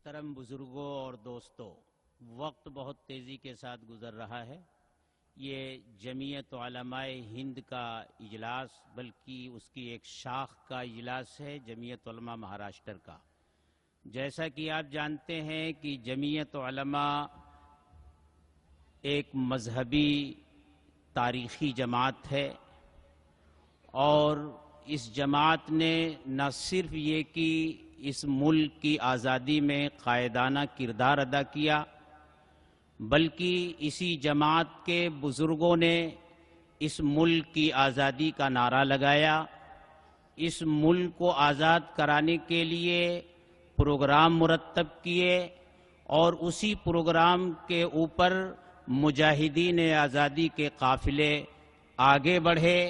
محترم بزرگوں اور دوستوں، وقت بہت تیزی کے ساتھ گزر رہا ہے۔ یہ جمعیت علماء ہند کا اجلاس بلکہ اس کی ایک شاخ کا اجلاس ہے، جمعیت علماء مہاراشٹر کا۔ جیسا کہ آپ جانتے ہیں کہ جمعیت علماء ایک مذہبی تاریخی جماعت ہے، اور اس جماعت نے نہ صرف یہ کہ اس ملک کی آزادی میں قائدانہ کردار ادا کیا، بلکہ اسی جماعت کے بزرگوں نے اس ملک کی آزادی کا نعرہ لگایا، اس ملک کو آزاد کرانے کے لیے پروگرام مرتب کیے، اور اسی پروگرام کے اوپر مجاہدین آزادی کے قافلے آگے بڑھے۔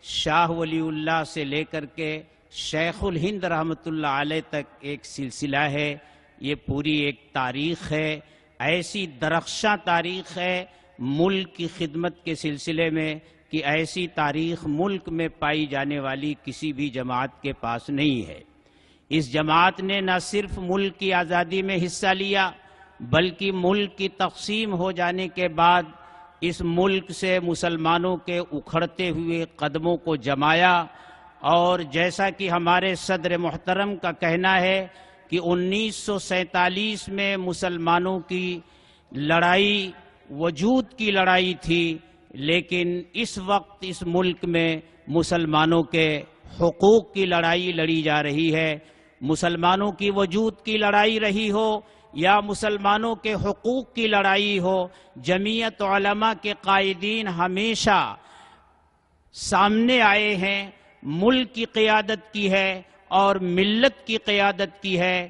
شاہ ولی اللہ سے لے کر کے شیخ الہند رحمۃ اللہ علیہ تک ایک سلسلہ ہے۔ یہ پوری ایک تاریخ ہے، ایسی درخشاں تاریخ ہے ملک کی خدمت کے سلسلے میں کہ ایسی تاریخ ملک میں پائی جانے والی کسی بھی جماعت کے پاس نہیں ہے۔ اس جماعت نے نہ صرف ملک کی آزادی میں حصہ لیا، بلکہ ملک کی تقسیم ہو جانے کے بعد اس ملک سے مسلمانوں کے اکھڑتے ہوئے قدموں کو جمایا، اور جیسا کہ ہمارے صدر محترم کا کہنا ہے کہ 1947 میں مسلمانوں کی لڑائی وجود کی لڑائی تھی، لیکن اس وقت اس ملک میں مسلمانوں کے حقوق کی لڑائی لڑی جا رہی ہے۔ مسلمانوں کی وجود کی لڑائی رہی ہو یا مسلمانوں کے حقوق کی لڑائی ہو، جمعیت علماء کے قائدین ہمیشہ سامنے آئے ہیں، ملک کی قیادت کی ہے اور ملت کی قیادت کی ہے۔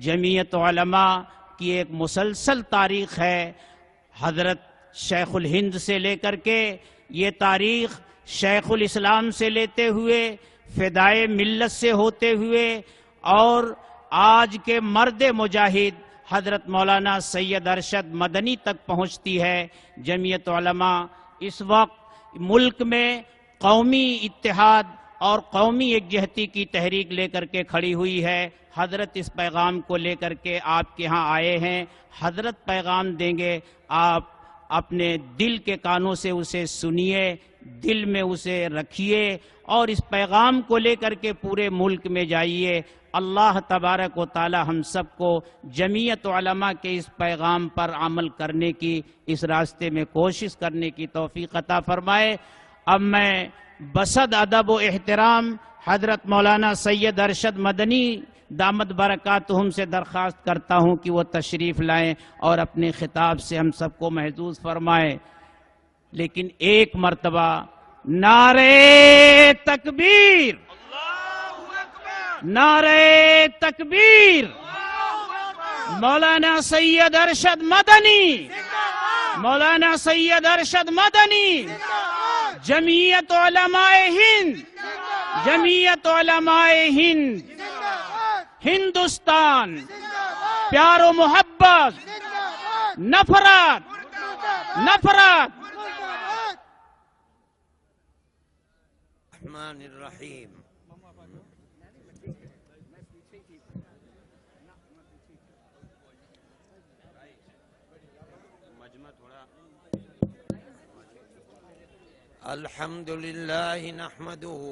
جمعیت علماء کی ایک مسلسل تاریخ ہے، حضرت شیخ الہند سے لے کر کے یہ تاریخ شیخ الاسلام سے لیتے ہوئے، فدائے ملت سے ہوتے ہوئے، اور آج کے مرد مجاہد حضرت مولانا سید ارشد مدنی تک پہنچتی ہے۔ جمعیت علماء اس وقت ملک میں قومی اتحاد اور قومی یکجہتی کی تحریک لے کر کے کھڑی ہوئی ہے۔ حضرت اس پیغام کو لے کر کے آپ کے ہاں آئے ہیں، حضرت پیغام دیں گے، آپ اپنے دل کے کانوں سے اسے سنیے، دل میں اسے رکھیے، اور اس پیغام کو لے کر کے پورے ملک میں جائیے۔ اللہ تبارک و تعالی ہم سب کو جمعیت علماء کے اس پیغام پر عمل کرنے کی، اس راستے میں کوشش کرنے کی توفیق عطا فرمائے۔ اب میں بصد ادب و احترام حضرت مولانا سید ارشد مدنی دامت برکاتہم سے درخواست کرتا ہوں کہ وہ تشریف لائیں اور اپنے خطاب سے ہم سب کو محظوظ فرمائیں۔ لیکن ایک مرتبہ نعرہ تکبیر، نعرہ تکبیر، مولانا سید ارشد مدنی، مولانا سید ارشد مدنی، جمعیت علماء ہند، جمعیت علماء ہند، ہندوستان، پیار و محبت، نفرت، نفرت۔ الرحمن الرحیم۔ الحمد للہ نحمده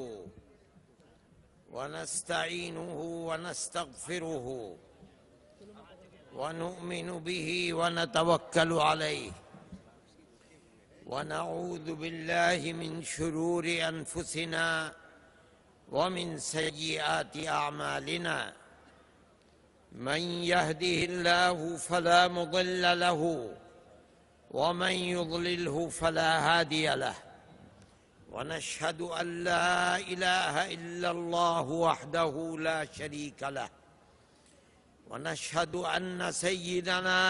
ونستعینه ونستغفره ونؤمن به ونتوکل علیہ ونعوذ باللہ من شرور انفسنا ومن سیئات اعمالنا من يهده الله فلا مضل له ومن يضلله فلا هادي له ونشهد أن لا إله إلا الله وحده لا شريك له ونشهد أن سيدنا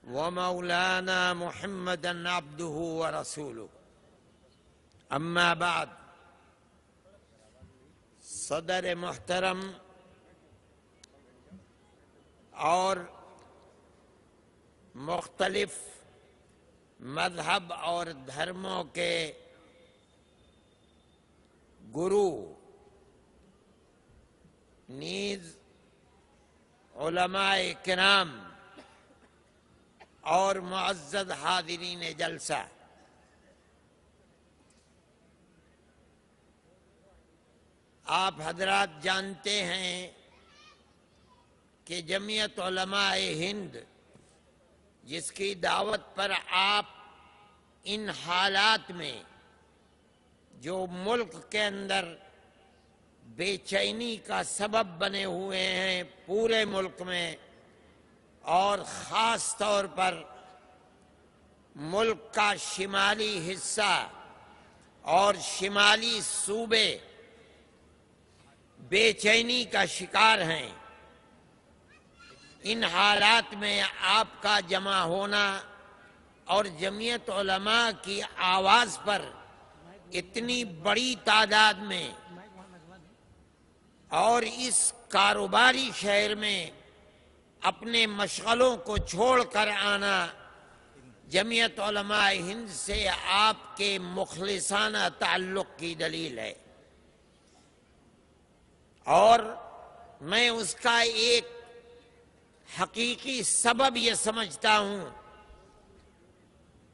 ومولانا محمدا عبده ورسوله أما بعد۔ صدر محترم اور مختلف مذہب اور دھرموں کے گرو نیز علماء کرام اور معزز حاضرین جلسہ، آپ حضرات جانتے ہیں کہ جمعیت علماء ہند، جس کی دعوت پر آپ ان حالات میں جو ملک کے اندر بے چینی کا سبب بنے ہوئے ہیں پورے ملک میں، اور خاص طور پر ملک کا شمالی حصہ اور شمالی صوبے بے چینی کا شکار ہیں، ان حالات میں آپ کا جمع ہونا اور جمعیت علماء کی آواز پر اتنی بڑی تعداد میں اور اس کاروباری شہر میں اپنے مشغلوں کو چھوڑ کر آنا، جمعیت علماء ہند سے آپ کے مخلصانہ تعلق کی دلیل ہے۔ اور میں اس کا ایک حقیقی سبب یہ سمجھتا ہوں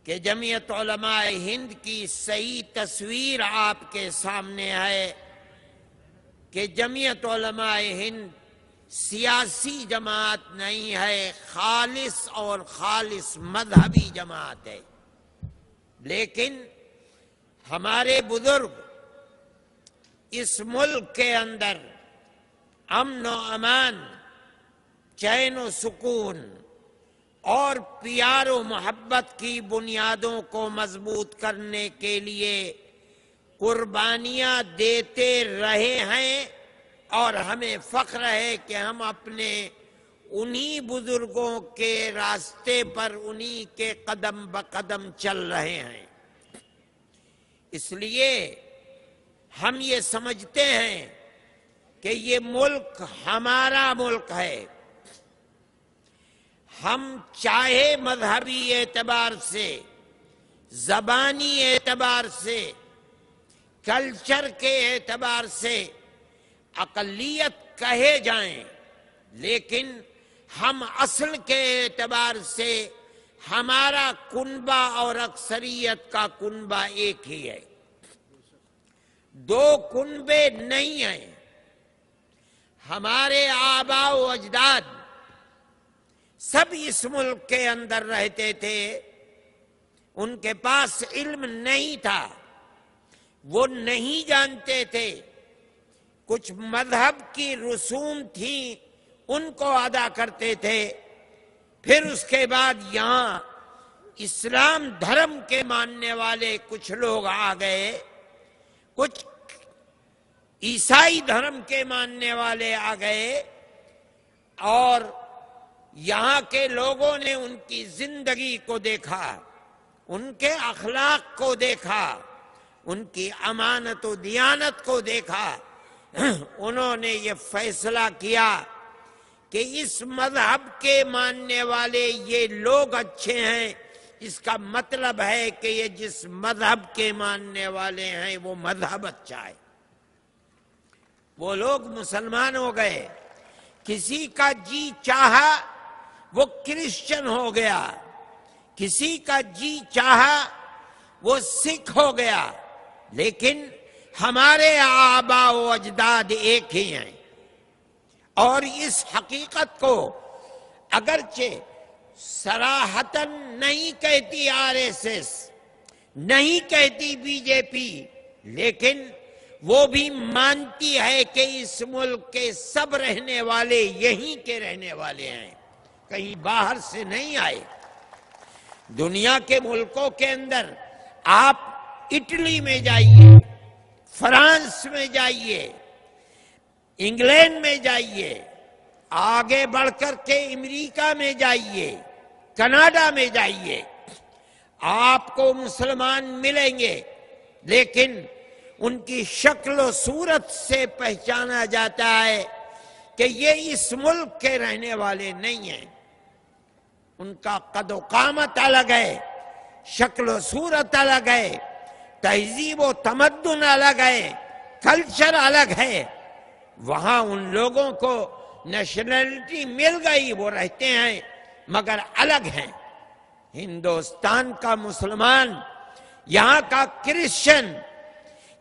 کہ جمعیت علماء ہند کی صحیح تصویر آپ کے سامنے ہے کہ جمعیت علماء ہند سیاسی جماعت نہیں ہے، خالص اور خالص مذہبی جماعت ہے۔ لیکن ہمارے بزرگ اس ملک کے اندر امن و امان، چین و سکون اور پیار و محبت کی بنیادوں کو مضبوط کرنے کے لیے قربانیاں دیتے رہے ہیں، اور ہمیں فخر ہے کہ ہم اپنے انہی بزرگوں کے راستے پر انہی کے قدم بقدم چل رہے ہیں۔ اس لیے ہم یہ سمجھتے ہیں کہ یہ ملک ہمارا ملک ہے۔ ہم چاہے مذہبی اعتبار سے، زبانی اعتبار سے، کلچر کے اعتبار سے اقلیت کہے جائیں، لیکن ہم اصل کے اعتبار سے ہمارا کنبہ اور اکثریت کا کنبہ ایک ہی ہے، دو کنبے نہیں ہیں۔ ہمارے آباء و اجداد سب اس ملک کے اندر رہتے تھے، ان کے پاس علم نہیں تھا، وہ نہیں جانتے تھے، کچھ مذہب کی رسوم تھیں ان کو ادا کرتے تھے۔ پھر اس کے بعد یہاں اسلام دھرم کے ماننے والے کچھ لوگ آ گئے، کچھ عیسائی دھرم کے ماننے والے آ گئے، اور یہاں کے لوگوں نے ان کی زندگی کو دیکھا، ان کے اخلاق کو دیکھا، ان کی امانت و دیانت کو دیکھا۔ انہوں نے یہ فیصلہ کیا کہ اس مذہب کے ماننے والے یہ لوگ اچھے ہیں، اس کا مطلب ہے کہ یہ جس مذہب کے ماننے والے ہیں وہ مذہب اچھا ہے۔ وہ لوگ مسلمان ہو گئے، کسی کا جی چاہا وہ کرسچن ہو گیا، کسی کا جی چاہا وہ سکھ ہو گیا، لیکن ہمارے آباء و اجداد ایک ہی ہیں۔ اور اس حقیقت کو اگرچہ صراحتاً نہیں کہتی RSS، نہیں کہتی BJP، لیکن وہ بھی مانتی ہے کہ اس ملک کے سب رہنے والے یہیں کے رہنے والے ہیں، کہیں باہر سے نہیں آئے۔ دنیا کے ملکوں کے اندر آپ اٹلی میں جائیے، فرانس میں جائیے، انگلینڈ میں جائیے، آگے بڑھ کر کے امریکہ میں جائیے، کینیڈا میں جائیے، آپ کو مسلمان ملیں گے، لیکن ان کی شکل و صورت سے پہچانا جاتا ہے کہ یہ اس ملک کے رہنے والے نہیں ہیں۔ ان کا قد و قامت الگ ہے، شکل و صورت الگ ہے، تہذیب و تمدن الگ ہے، کلچر الگ ہے۔ وہاں ان لوگوں کو نیشنلٹی مل گئی، وہ رہتے ہیں مگر الگ ہیں۔ ہندوستان کا مسلمان، یہاں کا کرسچن،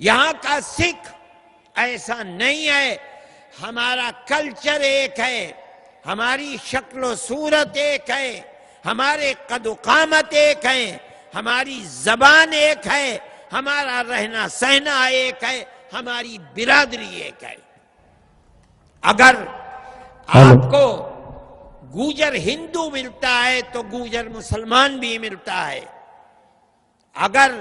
یہاں کا سکھ ایسا نہیں ہے۔ ہمارا کلچر ایک ہے، ہماری شکل و صورت ایک ہے، ہمارے قد و قامت ایک ہے، ہماری زبان ایک ہے، ہمارا رہنا سہنا ایک ہے، ہماری برادری ایک ہے۔ اگر آپ کو گوجر ہندو ملتا ہے تو گوجر مسلمان بھی ملتا ہے، اگر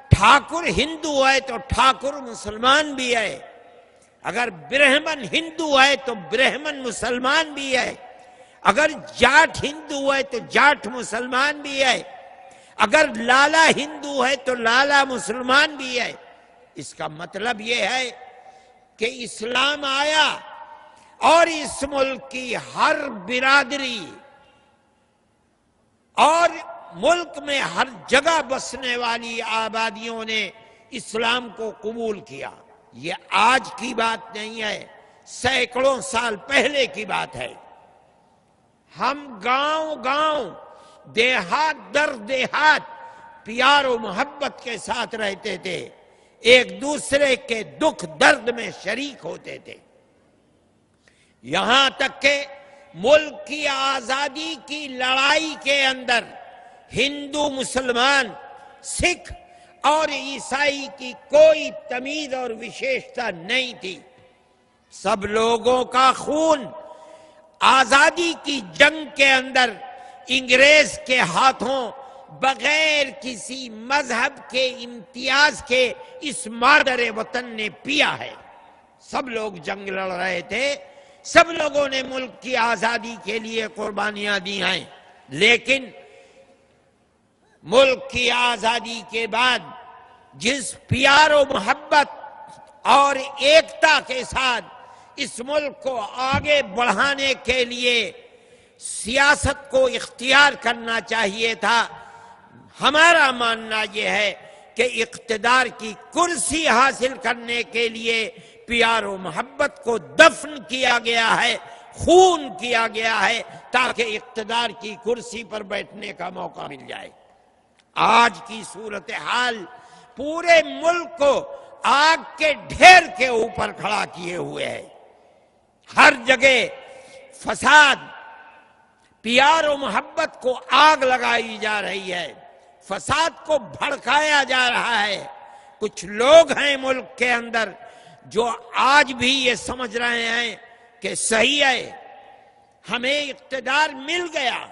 ٹھاکر ہندو ہے تو ٹھاکر مسلمان بھی ہے، اگر برہمن ہندو ہے تو برہمن مسلمان بھی ہے، اگر جاٹ ہندو ہے تو جاٹ مسلمان بھی ہے، اگر لالا ہندو ہے تو لالا مسلمان بھی ہے۔ اس کا مطلب یہ ہے کہ اسلام آیا اور اس ملک کی ہر برادری اور ملک میں ہر جگہ بسنے والی آبادیوں نے اسلام کو قبول کیا۔ یہ آج کی بات نہیں ہے، سینکڑوں سال پہلے کی بات ہے۔ ہم گاؤں گاؤں، دیہات در دیہات پیار و محبت کے ساتھ رہتے تھے، ایک دوسرے کے دکھ درد میں شریک ہوتے تھے، یہاں تک کہ ملک کی آزادی کی لڑائی کے اندر ہندو مسلمان سکھ اور عیسائی کی کوئی تمیز اور وشیشتا نہیں تھی۔ سب لوگوں کا خون آزادی کی جنگ کے اندر انگریز کے ہاتھوں بغیر کسی مذہب کے امتیاز کے اس مادر وطن نے پیا ہے۔ سب لوگ جنگ لڑ رہے تھے، سب لوگوں نے ملک کی آزادی کے لیے قربانیاں دی ہیں، لیکن ملک کی آزادی کے بعد جس پیار و محبت اور ایکتا کے ساتھ اس ملک کو آگے بڑھانے کے لیے سیاست کو اختیار کرنا چاہیے تھا، ہمارا ماننا یہ ہے کہ اقتدار کی کرسی حاصل کرنے کے لیے پیار و محبت کو دفن کیا گیا ہے، خون کیا گیا ہے، تاکہ اقتدار کی کرسی پر بیٹھنے کا موقع مل جائے۔ آج کی صورتحال پورے ملک کو آگ کے ڈھیر کے اوپر کھڑا کیے ہوئے ہے۔ ہر جگہ فساد، پیار و محبت کو آگ لگائی جا رہی ہے، فساد کو بھڑکایا جا رہا ہے۔ کچھ لوگ ہیں ملک کے اندر جو آج بھی یہ سمجھ رہے ہیں کہ صحیح ہے، ہمیں اقتدار مل گیا،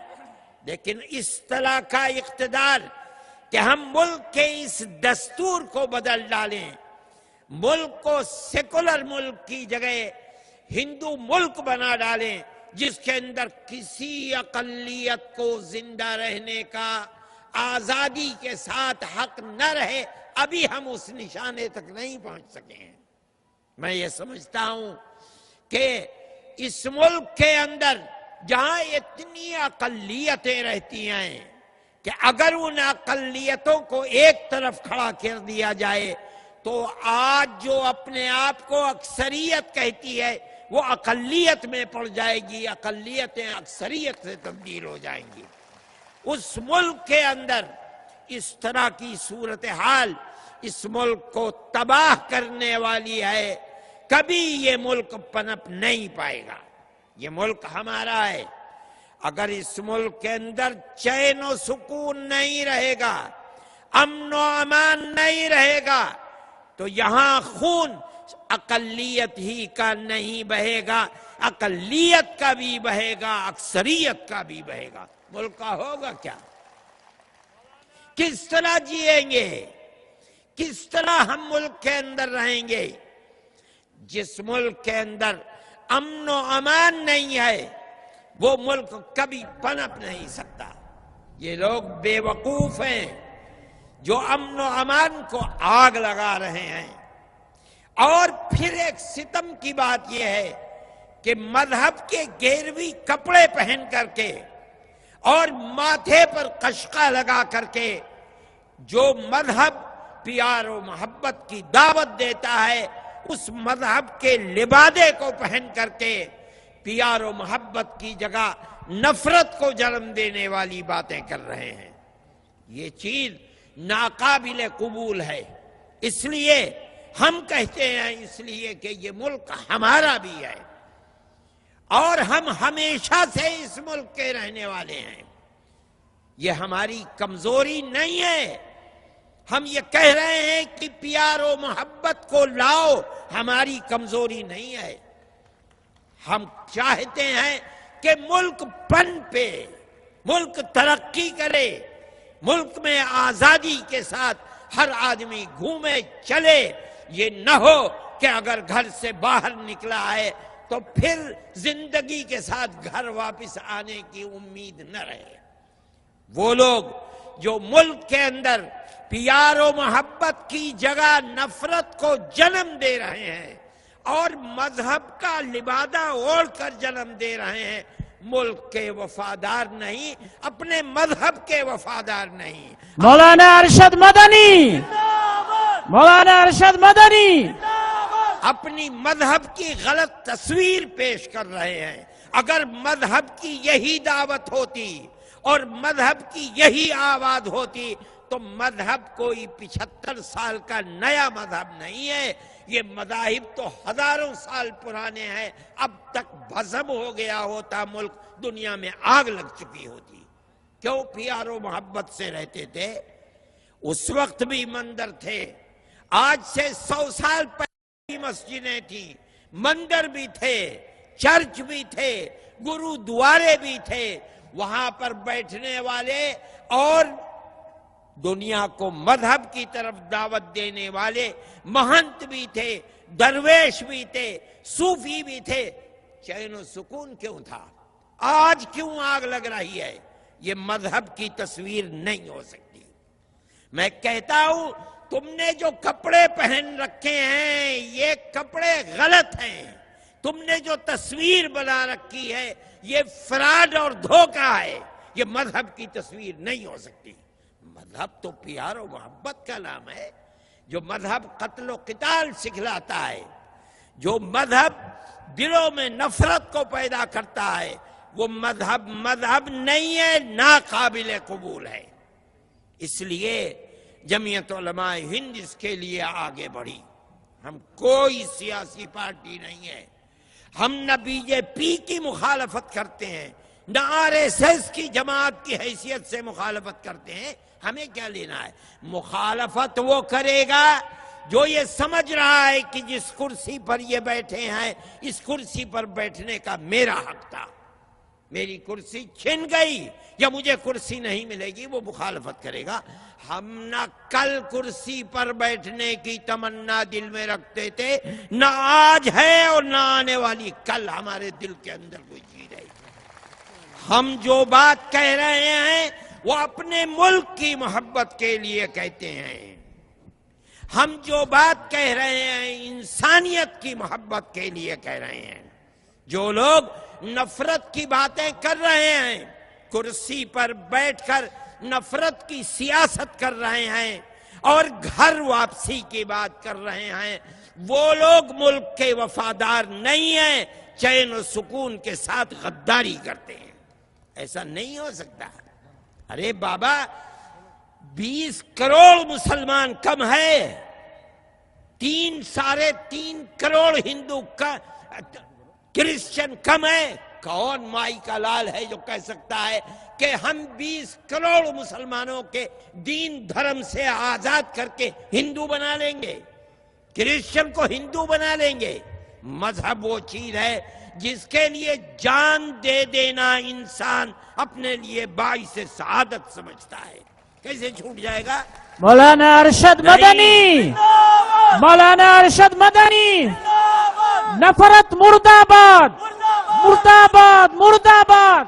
لیکن اس طرح کا اقتدار کہ ہم ملک کے اس دستور کو بدل ڈالیں، ملک کو سیکولر ملک کی جگہ ہندو ملک بنا ڈالیں، جس کے اندر کسی اقلیت کو زندہ رہنے کا آزادی کے ساتھ حق نہ رہے، ابھی ہم اس نشانے تک نہیں پہنچ سکے ہیں۔ میں یہ سمجھتا ہوں کہ اس ملک کے اندر جہاں اتنی اقلیتیں رہتی ہیں کہ اگر ان اقلیتوں کو ایک طرف کھڑا کر دیا جائے تو آج جو اپنے آپ کو اکثریت کہتی ہے وہ اقلیت میں پڑ جائے گی، اقلیتیں اکثریت سے تبدیل ہو جائیں گی۔ اس ملک کے اندر اس طرح کی صورتحال اس ملک کو تباہ کرنے والی ہے، کبھی یہ ملک پنپ نہیں پائے گا۔ یہ ملک ہمارا ہے، اگر اس ملک کے اندر چین و سکون نہیں رہے گا، امن و امان نہیں رہے گا، تو یہاں خون اقلیت ہی کا نہیں بہے گا، اقلیت کا بھی بہے گا، اکثریت کا بھی بہے گا۔ ملک کا ہوگا کیا؟ کس طرح جیئیں گے؟ کس طرح ہم ملک کے اندر رہیں گے؟ جس ملک کے اندر امن و امان نہیں ہے وہ ملک کبھی پنپ نہیں سکتا۔ یہ لوگ بے وقوف ہیں جو امن و امان کو آگ لگا رہے ہیں۔ اور پھر ایک ستم کی بات یہ ہے کہ مذہب کے گیروی کپڑے پہن کر کے اور ماتھے پر قشقہ لگا کر کے جو مذہب پیار و محبت کی دعوت دیتا ہے، اس مذہب کے لبادے کو پہن کر کے پیار و محبت کی جگہ نفرت کو جنم دینے والی باتیں کر رہے ہیں. یہ چیز ناقابل قبول ہے. اس لیے ہم کہتے ہیں، اس لیے کہ یہ ملک ہمارا بھی ہے اور ہم ہمیشہ سے اس ملک کے رہنے والے ہیں. یہ ہماری کمزوری نہیں ہے. ہم یہ کہہ رہے ہیں کہ پیار و محبت کو لاؤ، ہماری کمزوری نہیں ہے. ہم چاہتے ہیں کہ ملک پنپے، ملک ترقی کرے، ملک میں آزادی کے ساتھ ہر آدمی گھومے چلے. یہ نہ ہو کہ اگر گھر سے باہر نکلا ہے تو پھر زندگی کے ساتھ گھر واپس آنے کی امید نہ رہے. وہ لوگ جو ملک کے اندر پیار و محبت کی جگہ نفرت کو جنم دے رہے ہیں اور مذہب کا لبادہ اوڑھ کر جنم دے رہے ہیں، ملک کے وفادار نہیں، اپنے مذہب کے وفادار نہیں. مولانا ارشد مدنی، مولانا ارشد مدنی اپنی مذہب کی غلط تصویر پیش کر رہے ہیں. اگر مذہب کی یہی دعوت ہوتی اور مذہب کی یہی آواز ہوتی تو مذہب کوئی 75 سال کا نیا مذہب نہیں ہے. یہ مذاہب تو ہزاروں سال پرانے ہیں. اب تک بھسم ہو گیا ہوتا ملک، دنیا میں آگ لگ چکی ہوتی. کیوں پیار و محبت سے رہتے تھے؟ اس وقت بھی مندر تھے. آج سے 100 سال پہلے مسجدیں تھیں، مندر بھی تھے، چرچ بھی تھے، گرودوارے بھی تھے. وہاں پر بیٹھنے والے اور دنیا کو مذہب کی طرف دعوت دینے والے مہنت بھی تھے، درویش بھی تھے، صوفی بھی تھے. چین و سکون کیوں تھا؟ آج کیوں آگ لگ رہی ہے؟ یہ مذہب کی تصویر نہیں ہو سکتی. میں کہتا ہوں تم نے جو کپڑے پہن رکھے ہیں یہ کپڑے غلط ہیں. تم نے جو تصویر بنا رکھی ہے یہ فراڈ اور دھوکہ ہے. یہ مذہب کی تصویر نہیں ہو سکتی. مذہب تو پیار و محبت کا نام ہے. جو مذہب قتل و قتال سکھلاتا ہے، جو مذہب دلوں میں نفرت کو پیدا کرتا ہے، وہ مذہب نہیں ہے، ناقابل قبول ہے. اس لیے جمعیت علماء ہند اس کے لیے آگے بڑھی. ہم کوئی سیاسی پارٹی نہیں ہے. ہم نہ بی جے پی کی مخالفت کرتے ہیں، نہ آر ایس ایس کی جماعت کی حیثیت سے مخالفت کرتے ہیں. ہمیں کیا لینا ہے؟ مخالفت وہ کرے گا جو یہ سمجھ رہا ہے کہ جس کرسی پر یہ بیٹھے ہیں اس کرسی پر بیٹھنے کا میرا حق تھا، میری کرسی چھن گئی یا مجھے کرسی نہیں ملے گی، وہ مخالفت کرے گا. ہم نہ کل کرسی پر بیٹھنے کی تمنا دل میں رکھتے تھے، نہ آج ہے اور نہ آنے والی کل ہمارے دل کے اندر کوئی چیز ہے. ہم جو بات کہہ رہے ہیں وہ اپنے ملک کی محبت کے لیے کہتے ہیں. ہم جو بات کہہ رہے ہیں انسانیت کی محبت کے لیے کہہ رہے ہیں. جو لوگ نفرت کی باتیں کر رہے ہیں، کرسی پر بیٹھ کر نفرت کی سیاست کر رہے ہیں اور گھر واپسی کی بات کر رہے ہیں، وہ لوگ ملک کے وفادار نہیں ہیں، چین و سکون کے ساتھ غداری کرتے ہیں. ایسا نہیں ہو سکتا. ارے بابا 20 کروڑ مسلمان کم ہے، 3.5 کروڑ ہندو کا کرسچن کم ہے. کون مائی کا لال ہے جو کہہ سکتا ہے کہ ہم 20 کروڑ مسلمانوں کے دین دھرم سے آزاد کر کے ہندو بنا لیں گے، کرسچن کو ہندو بنا لیں گے؟ مذہب وہ چیز ہے جس کے لیے جان دے دینا انسان اپنے لیے باعث سعادت سمجھتا ہے. کیسے چھوٹ جائے گا؟ مولانا ارشد مدنی، مولانا ارشد مدنی، نفرت مرد آباد، مرد آباد، مرد آباد.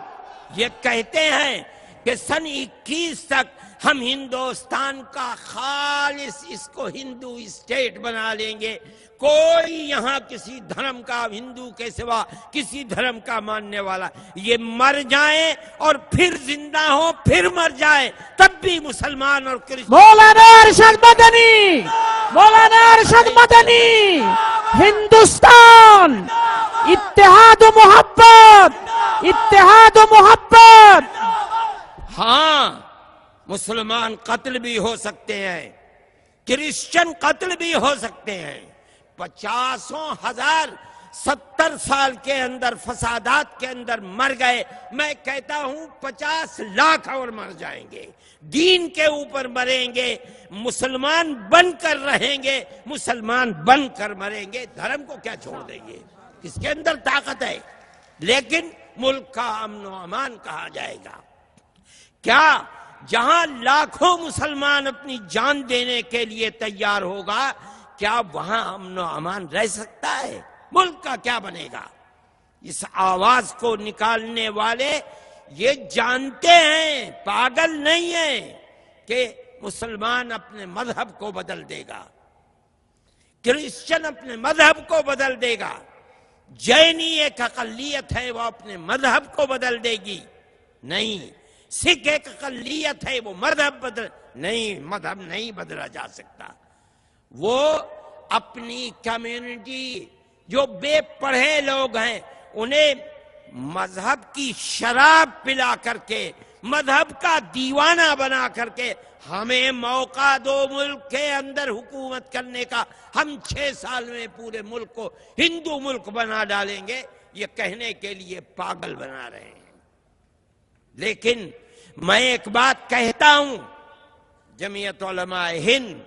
یہ کہتے ہیں کہ سن 21 تک ہم ہندوستان کا خالص اس کو ہندو اسٹیٹ بنا لیں گے. کوئی یہاں کسی دھرم کا، ہندو کے سوا کسی دھرم کا ماننے والا، یہ مر جائیں اور پھر زندہ ہو، پھر مر جائیں، تب بھی مسلمان اور کرسچن. مولانا ارشد مدنی، مولانا ارشد مدنی، ہندوستان اتحاد و محبت، اتحاد و محبت. ہاں مسلمان قتل بھی ہو سکتے ہیں، کرسچن قتل بھی ہو سکتے ہیں. 50,000 70 سال کے اندر فسادات کے اندر مر گئے. میں کہتا ہوں 50 لاکھ اور مر جائیں گے، دین کے اوپر مریں گے، مسلمان بن کر رہیں گے، مسلمان بن کر مریں گے. دھرم کو کیا چھوڑ دیں گے؟ اس کے اندر طاقت ہے. لیکن ملک کا امن و امان کہا جائے گا. کیا جہاں لاکھوں مسلمان اپنی جان دینے کے لیے تیار ہوگا، کیا وہاں امن و امان رہ سکتا ہے؟ ملک کا کیا بنے گا؟ اس آواز کو نکالنے والے یہ جانتے ہیں، پاگل نہیں ہیں، کہ مسلمان اپنے مذہب کو بدل دے گا، کرسچن اپنے مذہب کو بدل دے گا، جینی ایک اقلیت ہے وہ اپنے مذہب کو بدل دے گی. نہیں، سکھ ایک اقلیت ہے وہ مذہب بدل نہیں، مذہب نہیں بدلا جا سکتا. وہ اپنی کمیونٹی جو بے پڑھے لوگ ہیں انہیں مذہب کی شراب پلا کر کے، مذہب کا دیوانہ بنا کر کے ہمیں موقع دو ملک کے اندر حکومت کرنے کا، ہم 6 سال میں پورے ملک کو ہندو ملک بنا ڈالیں گے، یہ کہنے کے لیے پاگل بنا رہے ہیں. لیکن میں ایک بات کہتا ہوں، جمعیت علماء ہند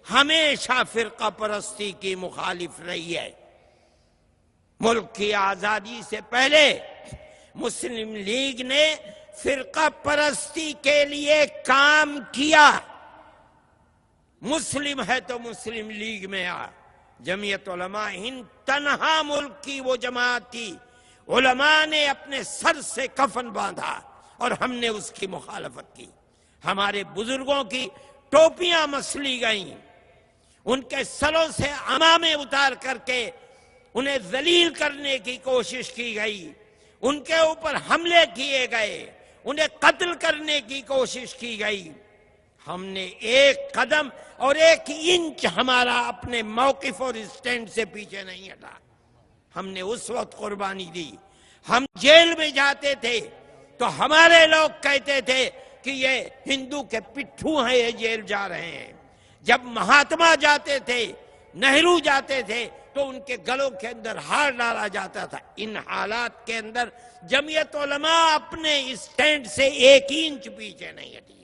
ہمیشہ فرقہ پرستی کی مخالف رہی ہے. ملک کی آزادی سے پہلے مسلم لیگ نے فرقہ پرستی کے لیے کام کیا. مسلم ہے تو مسلم لیگ میں آ. جمعیت علماء ہند تنہا ملک کی وہ جماعت تھی، علماء نے اپنے سر سے کفن باندھا اور ہم نے اس کی مخالفت کی. ہمارے بزرگوں کی ٹوپیاں مسلی گئیں، ان کے سروں سے عمامے اتار کر کے انہیں ذلیل کرنے کی کوشش کی گئی، ان کے اوپر حملے کیے گئے، انہیں قتل کرنے کی کوشش کی گئی. ہم نے ایک قدم اور 1 انچ ہمارا اپنے موقف اور اسٹینڈ سے پیچھے نہیں ہٹا. ہم نے اس وقت قربانی دی. ہم جیل میں جاتے تھے تو ہمارے لوگ کہتے تھے کہ یہ ہندو کے پٹھو ہیں، یہ جیل جا رہے ہیں. جب مہاتما جاتے تھے، نہرو جاتے تھے تو ان کے گلوں کے اندر ہار ڈالا جاتا تھا. ان حالات کے اندر جمعیت علماء اپنے اسٹینڈ سے 1 انچ پیچھے نہیں ہٹی.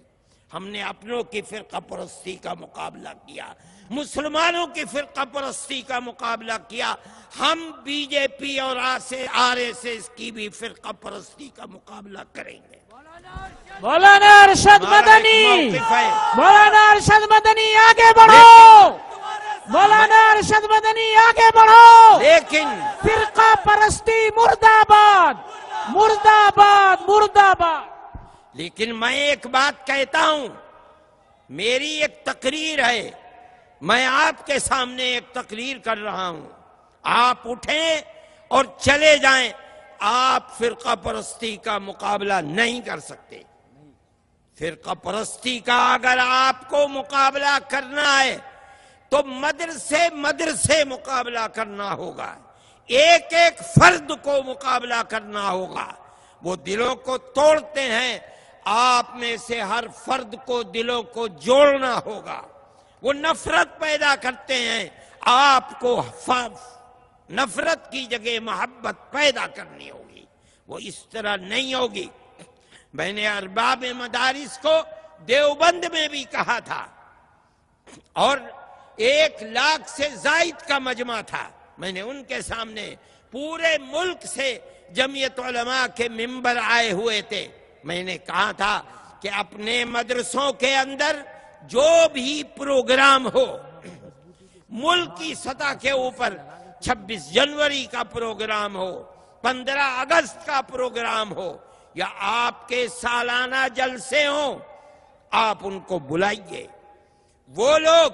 ہم نے اپنوں کی فرقہ پرستی کا مقابلہ کیا، مسلمانوں کی فرقہ پرستی کا مقابلہ کیا. ہم بی جے پی اور RSS کی بھی فرقہ پرستی کا مقابلہ کریں گے. مولانا ارشد مدنی، موقف ہے. مولانا ارشد مدنی آگے بڑھو، مولانا ارشد مدنی آگے بڑھو. لیکن فرقہ پرستی مرد آباد، مرد آباد، مرد آباد. لیکن میں ایک بات کہتا ہوں، میری ایک تقریر ہے، میں آپ کے سامنے ایک تقریر کر رہا ہوں. آپ اٹھیں اور چلے جائیں. آپ فرقہ پرستی کا مقابلہ نہیں کر سکتے. فرقہ پرستی کا اگر آپ کو مقابلہ کرنا ہے تو مدرسے مقابلہ کرنا ہوگا، ایک ایک فرد کو مقابلہ کرنا ہوگا. وہ دلوں کو توڑتے ہیں، آپ میں سے ہر فرد کو دلوں کو جوڑنا ہوگا. وہ نفرت پیدا کرتے ہیں، آپ کو نفرت کی جگہ محبت پیدا کرنی ہوگی. وہ اس طرح نہیں ہوگی. میں نے ارباب مدارس کو دیوبند میں بھی کہا تھا، اور 1 لاکھ سے زائد کا مجمع تھا. میں نے ان کے سامنے پورے ملک سے جمعیت علماء کے ممبر آئے ہوئے تھے. میں نے کہا تھا کہ اپنے مدرسوں کے اندر جو بھی پروگرام ہو، ملک کی سطح کے اوپر 26 جنوری کا پروگرام ہو، 15 اگست کا پروگرام ہو، یا آپ کے سالانہ جلسے ہوں، آپ ان کو بلائیے. وہ لوگ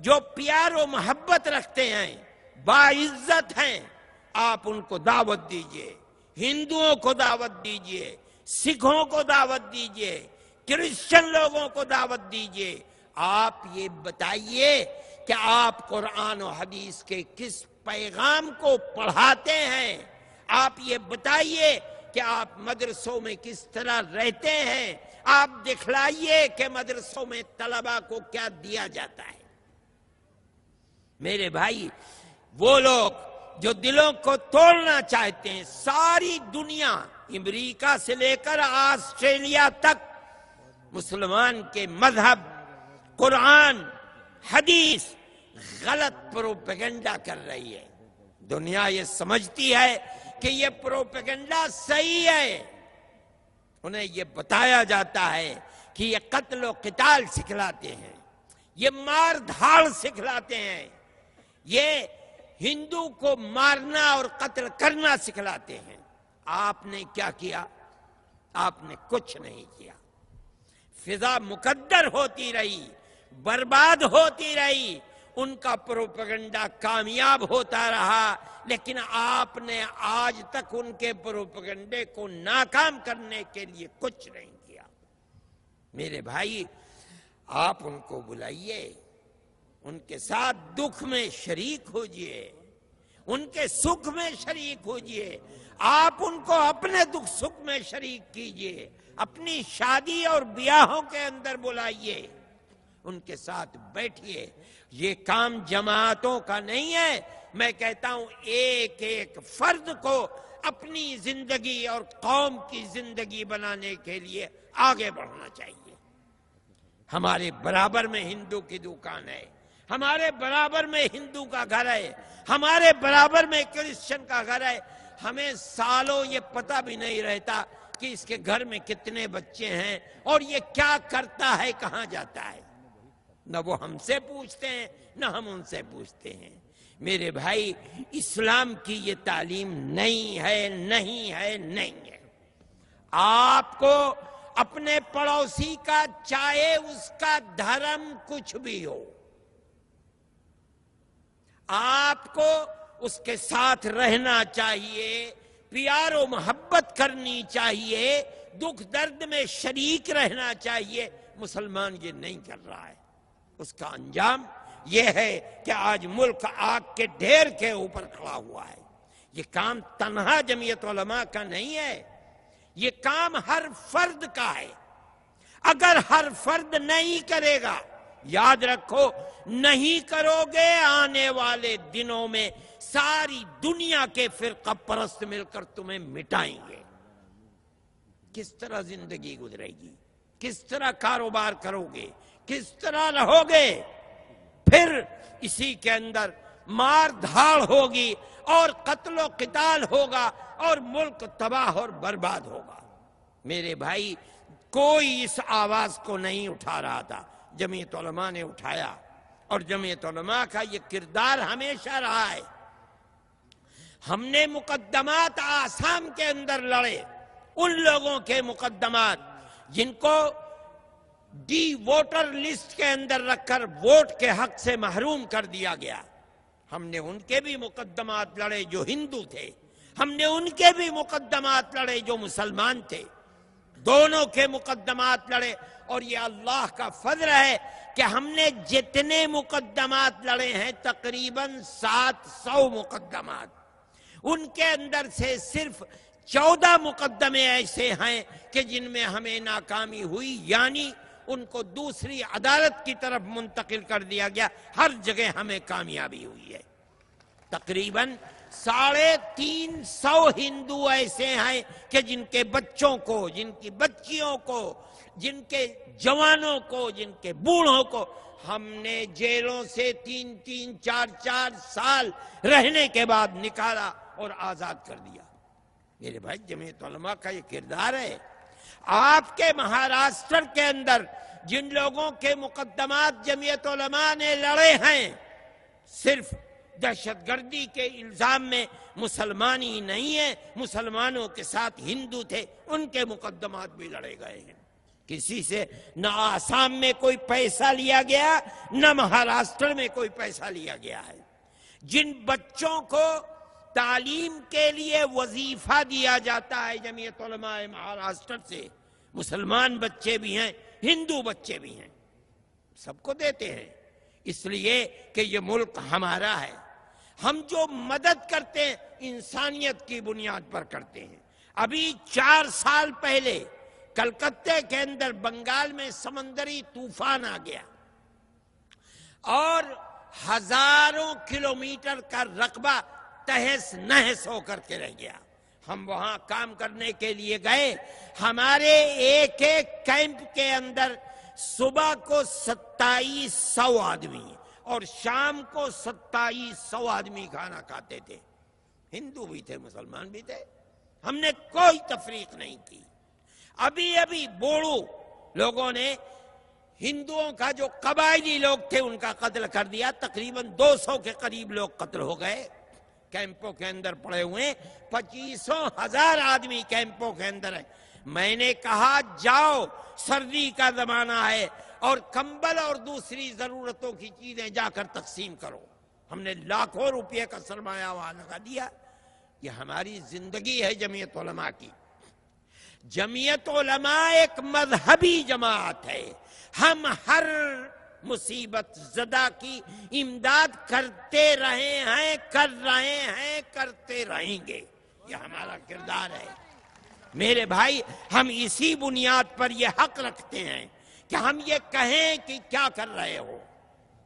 جو پیار و محبت رکھتے ہیں، باعزت ہیں، آپ ان کو دعوت دیجئے. ہندوؤں کو دعوت دیجئے، سکھوں کو دعوت دیجئے، کرسچن لوگوں کو دعوت دیجئے. آپ یہ بتائیے کہ آپ قرآن و حدیث کے کس پیغام کو پڑھاتے ہیں. آپ یہ بتائیے کہ آپ مدرسوں میں کس طرح رہتے ہیں. آپ دکھلائیے کہ مدرسوں میں طلباء کو کیا دیا جاتا ہے. میرے بھائی، وہ لوگ جو دلوں کو توڑنا چاہتے ہیں، ساری دنیا امریکہ سے لے کر آسٹریلیا تک مسلمان کے مذہب، قرآن، حدیث غلط پروپیگنڈا کر رہی ہے. دنیا یہ سمجھتی ہے کہ یہ پروپیگنڈا صحیح ہے. انہیں یہ بتایا جاتا ہے کہ یہ قتل و قتال سکھلاتے ہیں، یہ مار دھاڑ سکھلاتے ہیں، یہ ہندو کو مارنا اور قتل کرنا سکھلاتے ہیں. آپ نے کیا کیا؟ آپ نے کچھ نہیں کیا. فضا مقدر ہوتی رہی، برباد ہوتی رہی، ان کا پروپیگنڈا کامیاب ہوتا رہا، لیکن آپ نے آج تک ان کے پروپیگنڈے کو ناکام کرنے کے لیے کچھ نہیں کیا. میرے بھائی، آپ ان کو بلائیے، ان کے ساتھ دکھ میں شریک ہوجئے، ان کے سکھ میں شریک ہوجئے. آپ ان کو اپنے دکھ سکھ میں شریک کیجئے، اپنی شادی اور بیاہوں کے اندر بلائیے، ان کے ساتھ بیٹھیے. یہ کام جماعتوں کا نہیں ہے. میں کہتا ہوں ایک ایک فرد کو اپنی زندگی اور قوم کی زندگی بنانے کے لیے آگے بڑھنا چاہیے. ہمارے برابر میں ہندو کی دکان ہے، ہمارے برابر میں ہندو کا گھر ہے، ہمارے برابر میں کرسچن کا گھر ہے. ہمیں سالوں یہ پتہ بھی نہیں رہتا کہ اس کے گھر میں کتنے بچے ہیں اور یہ کیا کرتا ہے، کہاں جاتا ہے. نہ وہ ہم سے پوچھتے ہیں، نہ ہم ان سے پوچھتے ہیں. میرے بھائی، اسلام کی یہ تعلیم نہیں ہے، نہیں ہے، نہیں ہے. آپ کو اپنے پڑوسی کا، چاہے اس کا دھرم کچھ بھی ہو، آپ کو اس کے ساتھ رہنا چاہیے، پیار و محبت کرنی چاہیے، دکھ درد میں شریک رہنا چاہیے. مسلمان یہ نہیں کر رہا ہے. اس کا انجام یہ ہے کہ آج ملک آگ کے ڈھیر کے اوپر کھڑا ہوا ہے. یہ کام تنہا جمعیت علماء کا نہیں ہے، یہ کام ہر فرد کا ہے. اگر ہر فرد نہیں کرے گا، یاد رکھو، نہیں کرو گے، آنے والے دنوں میں ساری دنیا کے فرقہ پرست مل کر تمہیں مٹائیں گے. کس طرح زندگی گزرے گی؟ کس طرح کاروبار کرو گے؟ کس طرح رہو گے؟ پھر اسی کے اندر مار دھاڑ ہوگی اور قتل و قتال ہوگا اور ملک تباہ اور برباد ہوگا. میرے بھائی، کوئی اس آواز کو نہیں اٹھا رہا تھا. جمعیت علماء نے اٹھایا، اور جمعیت علماء کا یہ کردار ہمیشہ رہا ہے. ہم نے مقدمات آسام کے اندر لڑے، ان لوگوں کے مقدمات جن کو ڈی ووٹر لسٹ کے اندر رکھ کر ووٹ کے حق سے محروم کر دیا گیا. ہم نے ان کے بھی مقدمات لڑے جو ہندو تھے، ہم نے ان کے بھی مقدمات لڑے جو مسلمان تھے. دونوں کے مقدمات لڑے، اور یہ اللہ کا فضل ہے کہ ہم نے جتنے مقدمات لڑے ہیں تقریباً 700 مقدمات، ان کے اندر سے صرف 14 مقدمے ایسے ہیں کہ جن میں ہمیں ناکامی ہوئی، یعنی ان کو دوسری عدالت کی طرف منتقل کر دیا گیا. ہر جگہ ہمیں کامیابی ہوئی ہے. تقریباً 350 ہندو ایسے ہیں کہ جن کے بچوں کو، جن کی بچیوں کو، جن کے جوانوں کو، جن کے بوڑھوں کو ہم نے جیلوں سے 3 4 سال رہنے کے بعد نکالا اور آزاد کر دیا. میرے بھائی، جمعیت علماء کا یہ کردار ہے. آپ کے مہاراشٹر کے اندر جن لوگوں کے مقدمات جمعیت علماء نے لڑے ہیں، صرف دہشت گردی کے الزام میں مسلمان ہی نہیں ہیں، مسلمانوں کے ساتھ ہندو تھے، ان کے مقدمات بھی لڑے گئے ہیں. کسی سے نہ آسام میں کوئی پیسہ لیا گیا، نہ مہاراشٹر میں کوئی پیسہ لیا گیا ہے. جن بچوں کو تعلیم کے لیے وظیفہ دیا جاتا ہے جمعیت علماء مہاراشٹر سے، مسلمان بچے بھی ہیں، ہندو بچے بھی ہیں، سب کو دیتے ہیں. اس لیے کہ یہ ملک ہمارا ہے. ہم جو مدد کرتے ہیں انسانیت کی بنیاد پر کرتے ہیں. ابھی 4 سال پہلے کلکتہ کے اندر بنگال میں سمندری طوفان آ گیا اور ہزاروں کلومیٹر کا رقبہ تہس نہس ہو کر کے رہ گیا. ہم وہاں کام کرنے کے لیے گئے. ہمارے ایک ایک کیمپ کے اندر صبح کو 2700 آدمی اور شام کو 2700 آدمی کھانا کھاتے تھے. ہندو بھی تھے، مسلمان بھی تھے. ہم نے کوئی تفریق نہیں کی. ابھی بوڑو لوگوں نے ہندوؤں کا جو قبائلی لوگ تھے ان کا قتل کر دیا. تقریباً 200 کے قریب لوگ قتل ہو گئے. کیمپوں کے اندر پڑے ہوئے 25,000 آدمی کیمپوں کے اندر ہے. میں نے کہا جاؤ، سردی کا زمانہ ہے اور کمبل اور دوسری ضرورتوں کی چیزیں جا کر تقسیم کرو. ہم نے لاکھوں روپے کا سرمایہ وہاں لگا دیا. یہ ہماری زندگی ہے جمعیت علماء کی. جمعیت علماء ایک مذہبی جماعت ہے. ہم ہر مصیبت زدہ کی امداد کرتے رہے ہیں، کر رہے ہیں، کرتے رہیں گے. یہ ہمارا کردار ہے. میرے بھائی، ہم اسی بنیاد پر یہ حق رکھتے ہیں کہ ہم یہ کہیں کہ کیا کر رہے ہو،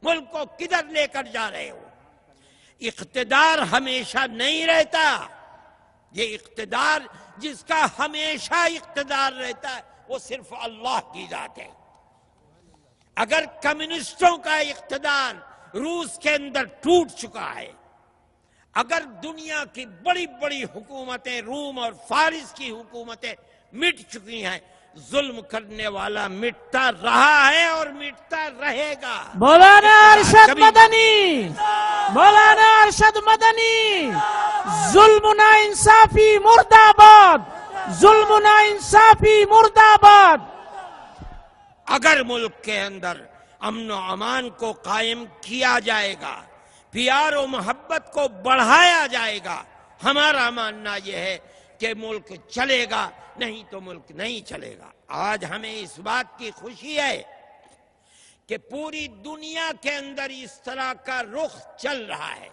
ملک کو کدھر لے کر جا رہے ہو. اقتدار ہمیشہ نہیں رہتا. یہ اقتدار جس کا ہمیشہ اقتدار رہتا ہے وہ صرف اللہ کی ذات ہے. اگر کمیونسٹوں کا اقتدار روس کے اندر ٹوٹ چکا ہے، اگر دنیا کی بڑی بڑی حکومتیں، روم اور فارس کی حکومتیں مٹ چکی ہیں، ظلم کرنے والا مٹتا رہا ہے اور مٹتا رہے گا. مولانا ارشد مدنی، مولانا ارشد مدنی، ظلم نا انصافی مرد آباد، ظلم نا انصافی مرد آباد. اگر ملک کے اندر امن و امان کو قائم کیا جائے گا، پیار و محبت کو بڑھایا جائے گا، ہمارا ماننا یہ ہے کہ ملک چلے گا، نہیں تو ملک نہیں چلے گا. آج ہمیں اس بات کی خوشی ہے کہ پوری دنیا کے اندر اس طرح کا رخ چل رہا ہے.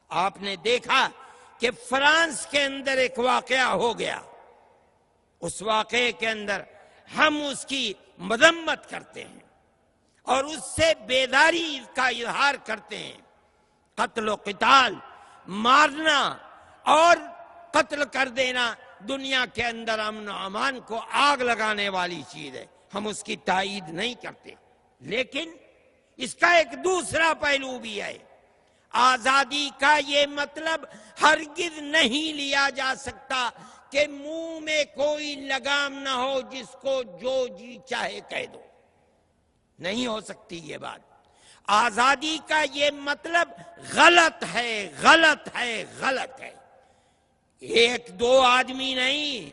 آپ نے دیکھا کہ فرانس کے اندر ایک واقعہ ہو گیا. اس واقعے کے اندر ہم اس کی مذمت کرتے ہیں اور اس سے بیداری کا اظہار کرتے ہیں. قتل و قتال، مارنا اور قتل کر دینا دنیا کے اندر امن و امان کو آگ لگانے والی چیز ہے. ہم اس کی تائید نہیں کرتے. لیکن اس کا ایک دوسرا پہلو بھی ہے. آزادی کا یہ مطلب ہرگز نہیں لیا جا سکتا کہ منہ میں کوئی لگام نہ ہو جس کو جو جی چاہے کہہ دو. نہیں ہو سکتی یہ بات. آزادی کا یہ مطلب غلط ہے، غلط ہے، غلط ہے. 1-2 آدمی نہیں،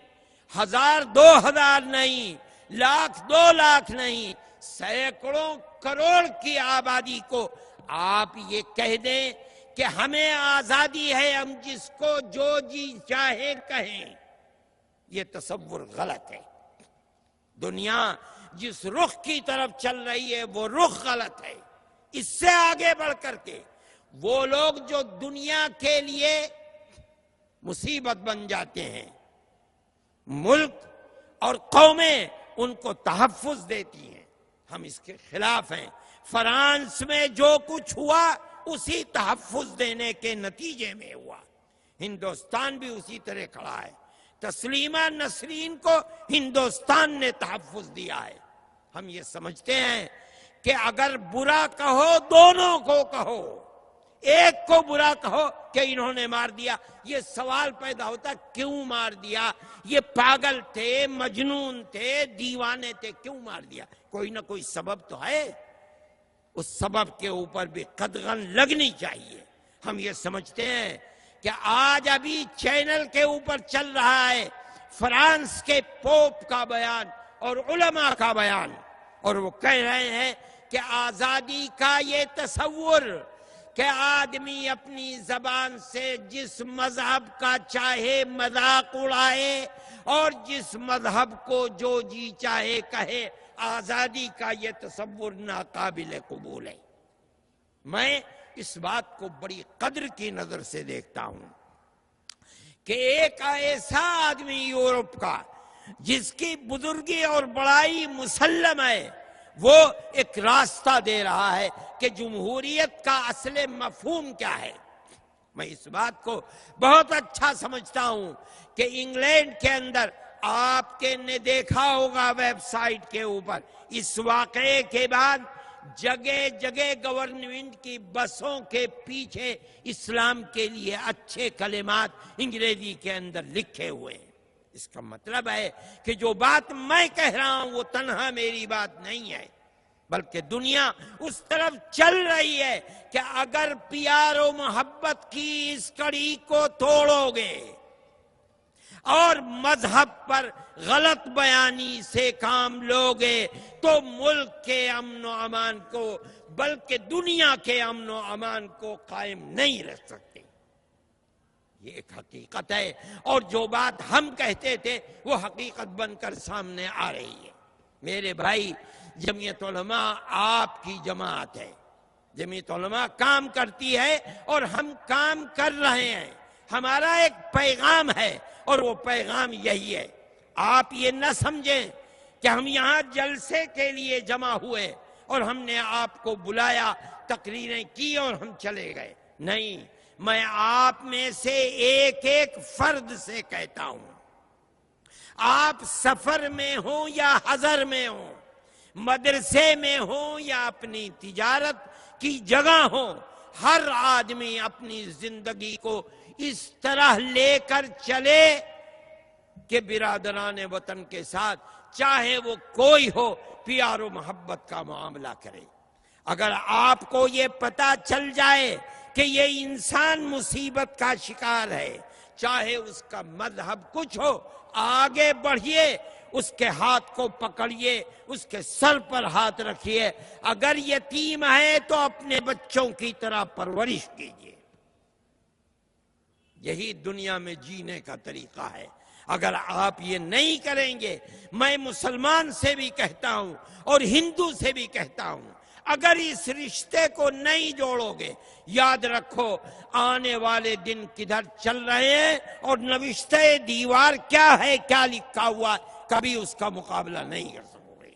1000-2000 نہیں، 1,00,000-2 لاکھ نہیں، سینکڑوں کروڑ کی آبادی کو آپ یہ کہہ دیں کہ ہمیں آزادی ہے، ہم جس کو جو جی چاہے کہیں. یہ تصور غلط ہے. دنیا جس رخ کی طرف چل رہی ہے وہ رخ غلط ہے. اس سے آگے بڑھ کر کے وہ لوگ جو دنیا کے لیے مصیبت بن جاتے ہیں، ملک اور قومیں ان کو تحفظ دیتی ہیں، ہم اس کے خلاف ہیں. فرانس میں جو کچھ ہوا اسی تحفظ دینے کے نتیجے میں ہوا. ہندوستان بھی اسی طرح کھڑا ہے. تسلیمہ نسرین کو ہندوستان نے تحفظ دیا ہے. ہم یہ سمجھتے ہیں کہ اگر برا کہو دونوں کو کہو، ایک کو برا کہو کہ انہوں نے مار دیا، یہ سوال پیدا ہوتا کیوں مار دیا؟ یہ پاگل تھے، مجنون تھے، دیوانے تھے، کیوں مار دیا؟ کوئی نہ کوئی سبب تو ہے. اس سبب کے اوپر بھی قدغن لگنی چاہیے. ہم یہ سمجھتے ہیں کہ آج ابھی چینل کے اوپر چل رہا ہے فرانس کے پوپ کا بیان اور علماء کا بیان، اور وہ کہہ رہے ہیں کہ آزادی کا یہ تصور کہ آدمی اپنی زبان سے جس مذہب کا چاہے مذاق اڑائے اور جس مذہب کو جو جی چاہے کہے، آزادی کا یہ تصور ناقابل قبول ہے. میں اس بات کو بڑی قدر کی نظر سے دیکھتا ہوں کہ ایک ایسا آدمی یورپ کا جس کی بزرگی اور بڑائی مسلم ہے، وہ ایک راستہ دے رہا ہے کہ جمہوریت کا اصل مفہوم کیا ہے۔ میں اس بات کو بہت اچھا سمجھتا ہوں کہ انگلینڈ کے اندر آپ نے دیکھا ہوگا ویب سائٹ کے اوپر، اس واقعے کے بعد جگہ جگہ گورنمنٹ کی بسوں کے پیچھے اسلام کے لیے اچھے کلمات انگریزی کے اندر لکھے ہوئے ہیں۔ اس کا مطلب ہے کہ جو بات میں کہہ رہا ہوں وہ تنہا میری بات نہیں ہے، بلکہ دنیا اس طرف چل رہی ہے کہ اگر پیار و محبت کی اس کڑی کو توڑو گے اور مذہب پر غلط بیانی سے کام لوگے تو ملک کے امن و امان کو بلکہ دنیا کے امن و امان کو قائم نہیں رکھ سکتے۔ یہ ایک حقیقت ہے، اور جو بات ہم کہتے تھے وہ حقیقت بن کر سامنے آ رہی ہے۔ میرے بھائی، جمعیت علماء آپ کی جماعت ہے، جمعیت علماء کام کرتی ہے اور ہم کام کر رہے ہیں۔ ہمارا ایک پیغام ہے اور وہ پیغام یہی ہے۔ آپ یہ نہ سمجھیں کہ ہم یہاں جلسے کے لیے جمع ہوئے اور ہم نے آپ کو بلایا، تقریریں کی اور ہم چلے گئے۔ نہیں، میں آپ میں سے ایک ایک فرد سے کہتا ہوں، آپ سفر میں ہوں یا حضر میں ہوں، مدرسے میں ہوں یا اپنی تجارت کی جگہ ہوں، ہر آدمی اپنی زندگی کو اس طرح لے کر چلے کہ برادران وطن کے ساتھ چاہے وہ کوئی ہو پیار و محبت کا معاملہ کرے۔ اگر آپ کو یہ پتہ چل جائے کہ یہ انسان مصیبت کا شکار ہے، چاہے اس کا مذہب کچھ ہو، آگے بڑھیے، اس کے ہاتھ کو پکڑیے، اس کے سر پر ہاتھ رکھیے۔ اگر یتیم ہے تو اپنے بچوں کی طرح پرورش کیجیے۔ یہی دنیا میں جینے کا طریقہ ہے۔ اگر آپ یہ نہیں کریں گے، میں مسلمان سے بھی کہتا ہوں اور ہندو سے بھی کہتا ہوں، اگر اس رشتے کو نہیں جوڑو گے، یاد رکھو آنے والے دن کدھر چل رہے ہیں اور نوشتہ دیوار کیا ہے، کیا لکھا ہوا، کبھی اس کا مقابلہ نہیں کر سکو گے۔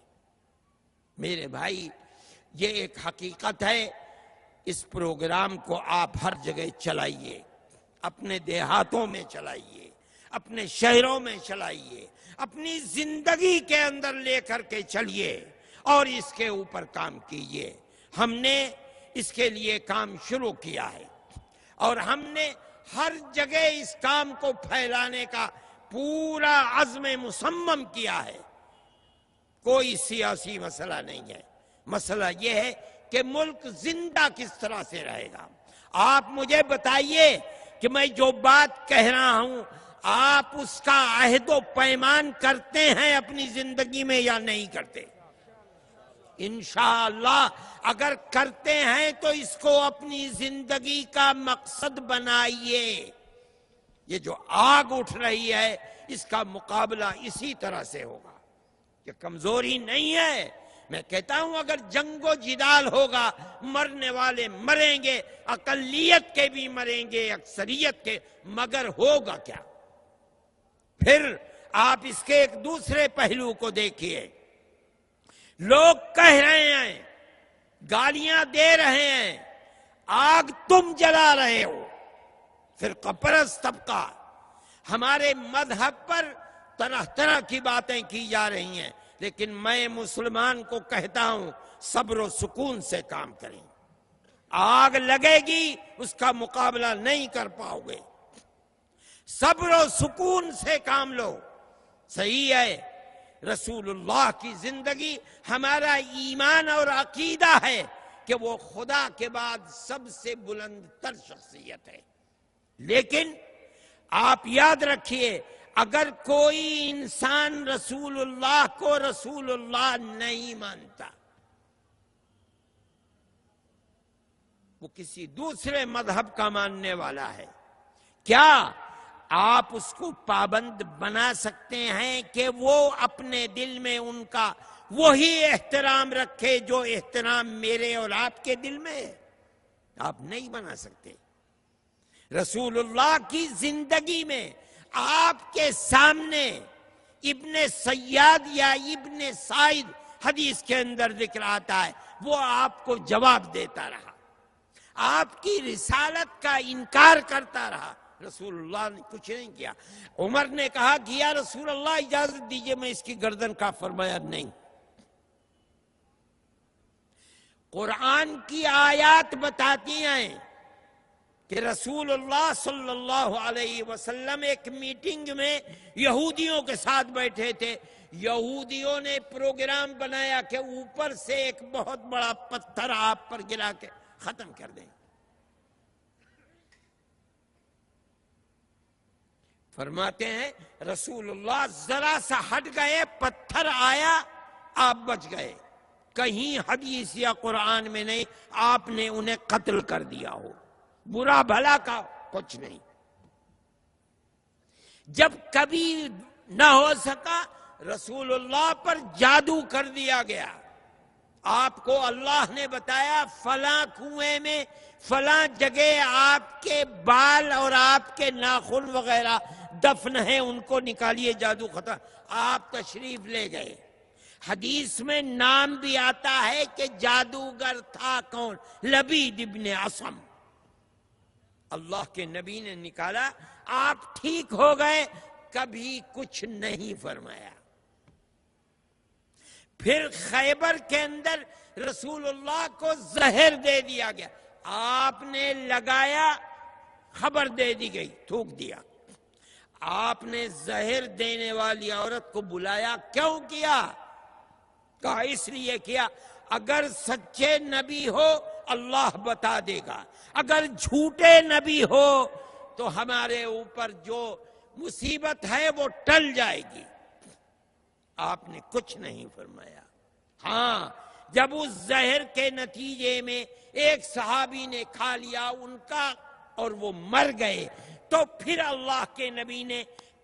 میرے بھائی، یہ ایک حقیقت ہے۔ اس پروگرام کو آپ ہر جگہ چلائیے، اپنے دیہاتوں میں چلائیے، اپنے شہروں میں چلائیے، اپنی زندگی کے اندر لے کر کے چلیے اور اس کے اوپر کام کیجیے۔ ہم نے اس کے لیے کام شروع کیا ہے اور ہم نے ہر جگہ اس کام کو پھیلانے کا پورا عزم مصمم کیا ہے۔ کوئی سیاسی مسئلہ نہیں ہے، مسئلہ یہ ہے کہ ملک زندہ کس طرح سے رہے گا۔ آپ مجھے بتائیے کہ میں جو بات کہہ رہا ہوں آپ اس کا عہد و پیمان کرتے ہیں اپنی زندگی میں یا نہیں کرتے؟ انشاءاللہ اگر کرتے ہیں تو اس کو اپنی زندگی کا مقصد بنائیے۔ یہ جو آگ اٹھ رہی ہے اس کا مقابلہ اسی طرح سے ہوگا۔ یہ کمزوری نہیں ہے، میں کہتا ہوں اگر جنگ و جدال ہوگا، مرنے والے مریں گے، اقلیت کے بھی مریں گے، اکثریت کے، مگر ہوگا کیا؟ پھر آپ اس کے ایک دوسرے پہلو کو دیکھیے۔ لوگ کہہ رہے ہیں، گالیاں دے رہے ہیں، آگ تم جلا رہے ہو، فرقہ پرست طبقہ، ہمارے مذہب پر طرح طرح کی باتیں کی جا رہی ہیں، لیکن میں مسلمان کو کہتا ہوں صبر و سکون سے کام کریں۔ آگ لگے گی اس کا مقابلہ نہیں کر پاؤ گے، صبر و سکون سے کام لو۔ صحیح ہے، رسول اللہ کی زندگی ہمارا ایمان اور عقیدہ ہے کہ وہ خدا کے بعد سب سے بلند تر شخصیت ہے، لیکن آپ یاد رکھیے اگر کوئی انسان رسول اللہ کو رسول اللہ نہیں مانتا، وہ کسی دوسرے مذہب کا ماننے والا ہے، کیا آپ اس کو پابند بنا سکتے ہیں کہ وہ اپنے دل میں ان کا وہی احترام رکھے جو احترام میرے اور آپ کے دل میں ہے؟ آپ نہیں بنا سکتے۔ رسول اللہ کی زندگی میں آپ کے سامنے ابن سیاد یا ابن سعید حدیث کے اندر ذکر آتا ہے، وہ آپ کو جواب دیتا رہا، آپ کی رسالت کا انکار کرتا رہا، رسول اللہ نے کچھ نہیں کیا۔ عمر نے کہا کہ یا رسول اللہ اجازت دیجئے میں اس کی گردن کاٹ، فرمایا نہیں۔ قرآن کی آیات بتاتی ہیں کہ رسول اللہ صلی اللہ علیہ وسلم ایک میٹنگ میں یہودیوں کے ساتھ بیٹھے تھے، یہودیوں نے پروگرام بنایا کہ اوپر سے ایک بہت بڑا پتھر آپ پر گرا کے ختم کر دیں۔ فرماتے ہیں رسول اللہ ذرا سا ہٹ گئے، پتھر آیا، آپ بچ گئے، کہیں حدیث یا قرآن میں نہیں آپ نے انہیں قتل کر دیا ہو، برا بھلا کا کچھ نہیں۔ جب کبھی نہ ہو سکا رسول اللہ پر جادو کر دیا گیا، آپ کو اللہ نے بتایا فلاں کنویں میں فلاں جگہ آپ کے بال اور آپ کے ناخن وغیرہ دفن ہیں، ان کو نکالیے، جادو ختم۔ آپ تشریف لے گئے، حدیث میں نام بھی آتا ہے کہ جادوگر تھا کون؟ لبید ابن عصم۔ اللہ کے نبی نے نکالا، آپ ٹھیک ہو گئے، کبھی کچھ نہیں فرمایا۔ پھر خیبر کے اندر رسول اللہ کو زہر دے دیا گیا، آپ نے لگایا، خبر دے دی گئی، تھوک دیا۔ آپ نے زہر دینے والی عورت کو بلایا، کیوں کیا؟ کہا اس لیے کیا اگر سچے نبی ہو اللہ بتا دے گا، اگر جھوٹے نبی ہو تو ہمارے اوپر جو مصیبت ہے وہ ٹل جائے گی۔ آپ نے کچھ نہیں فرمایا۔ ہاں جب اس زہر کے نتیجے میں ایک صحابی نے کھا لیا ان کا اور وہ مر گئے، تو پھر اللہ کے نبی نے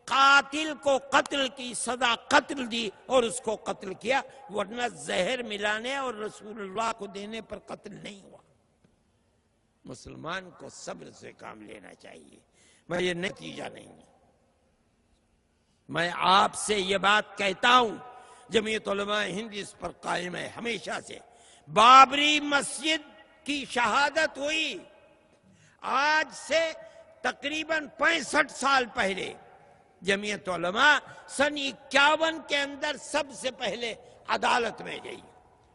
قاتل کو قتل کی سزا قتل دی اور اس کو قتل کیا، ورنہ زہر ملانے اور رسول اللہ کو دینے پر قتل نہیں ہوا۔ مسلمان کو صبر سے کام لینا چاہیے، میں یہ نتیجہ نہیں ہوں۔ میں آپ سے یہ بات کہتا ہوں، جمعیت علماء ہند اس پر قائم ہے ہمیشہ سے۔ بابری مسجد کی شہادت ہوئی آج سے تقریباً 65 سال پہلے۔ جمعیت علماء سن 51 کے اندر سب سے پہلے عدالت میں گئی،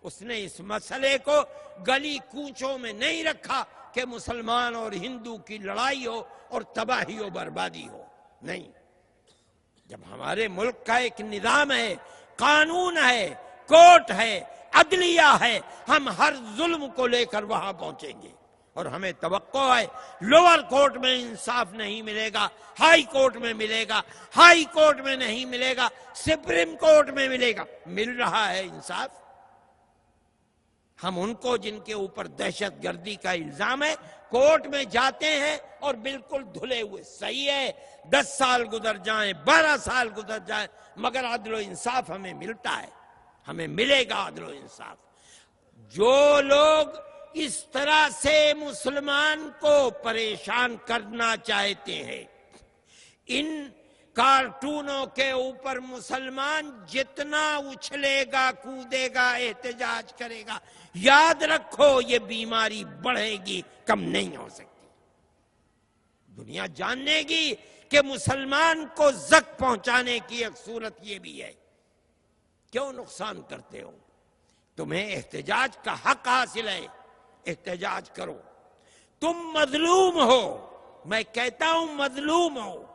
اس نے اس مسئلے کو گلی کوچوں میں نہیں رکھا کہ مسلمان اور ہندو کی لڑائی ہو اور تباہی و بربادی ہو، نہیں۔ جب ہمارے ملک کا ایک نظام ہے، قانون ہے، کورٹ ہے، عدلیہ ہے، ہم ہر ظلم کو لے کر وہاں پہنچیں گے۔ اور ہمیں توقع ہے لوور کورٹ میں انصاف نہیں ملے گا، ہائی کورٹ میں ملے گا، ہائی کورٹ میں نہیں ملے گا، سپریم کورٹ میں ملے گا۔ مل رہا ہے انصاف۔ ہم ان کو جن کے اوپر دہشت گردی کا الزام ہے کورٹ میں جاتے ہیں اور بالکل دھلے ہوئے، صحیح ہے 10 سال گزر جائیں، 12 سال گزر جائیں، مگر عدل و انصاف ہمیں ملتا ہے، ہمیں ملے گا عدل و انصاف۔ جو لوگ اس طرح سے مسلمان کو پریشان کرنا چاہتے ہیں، ان کارٹونوں کے اوپر مسلمان جتنا اچھلے گا، کودے گا، احتجاج کرے گا، یاد رکھو یہ بیماری بڑھے گی، کم نہیں ہو سکتی۔ دنیا جاننے گی کہ مسلمان کو زخم پہنچانے کی ایک صورت یہ بھی ہے۔ کیوں نقصان کرتے ہو؟ تمہیں احتجاج کا حق حاصل ہے، احتجاج کرو۔ تم مظلوم ہو، میں کہتا ہوں مظلوم ہو،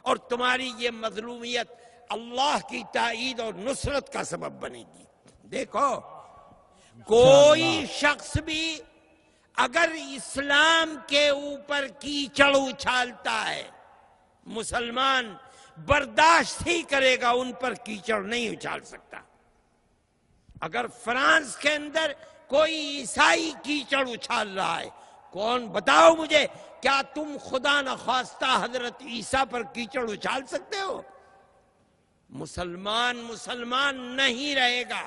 اور تمہاری یہ مظلومیت اللہ کی تائید اور نصرت کا سبب بنے گی۔ دیکھو کوئی شخص بھی اگر اسلام کے اوپر کیچڑ اچھالتا ہے، مسلمان برداشت ہی کرے گا، ان پر کیچڑ نہیں اچھال سکتا۔ اگر فرانس کے اندر کوئی عیسائی کیچڑ اچھال رہا ہے، کون بتاؤ مجھے، کیا تم خدا نخواستہ حضرت عیسیٰ پر کیچڑ اچھال سکتے ہو؟ مسلمان نہیں رہے گا۔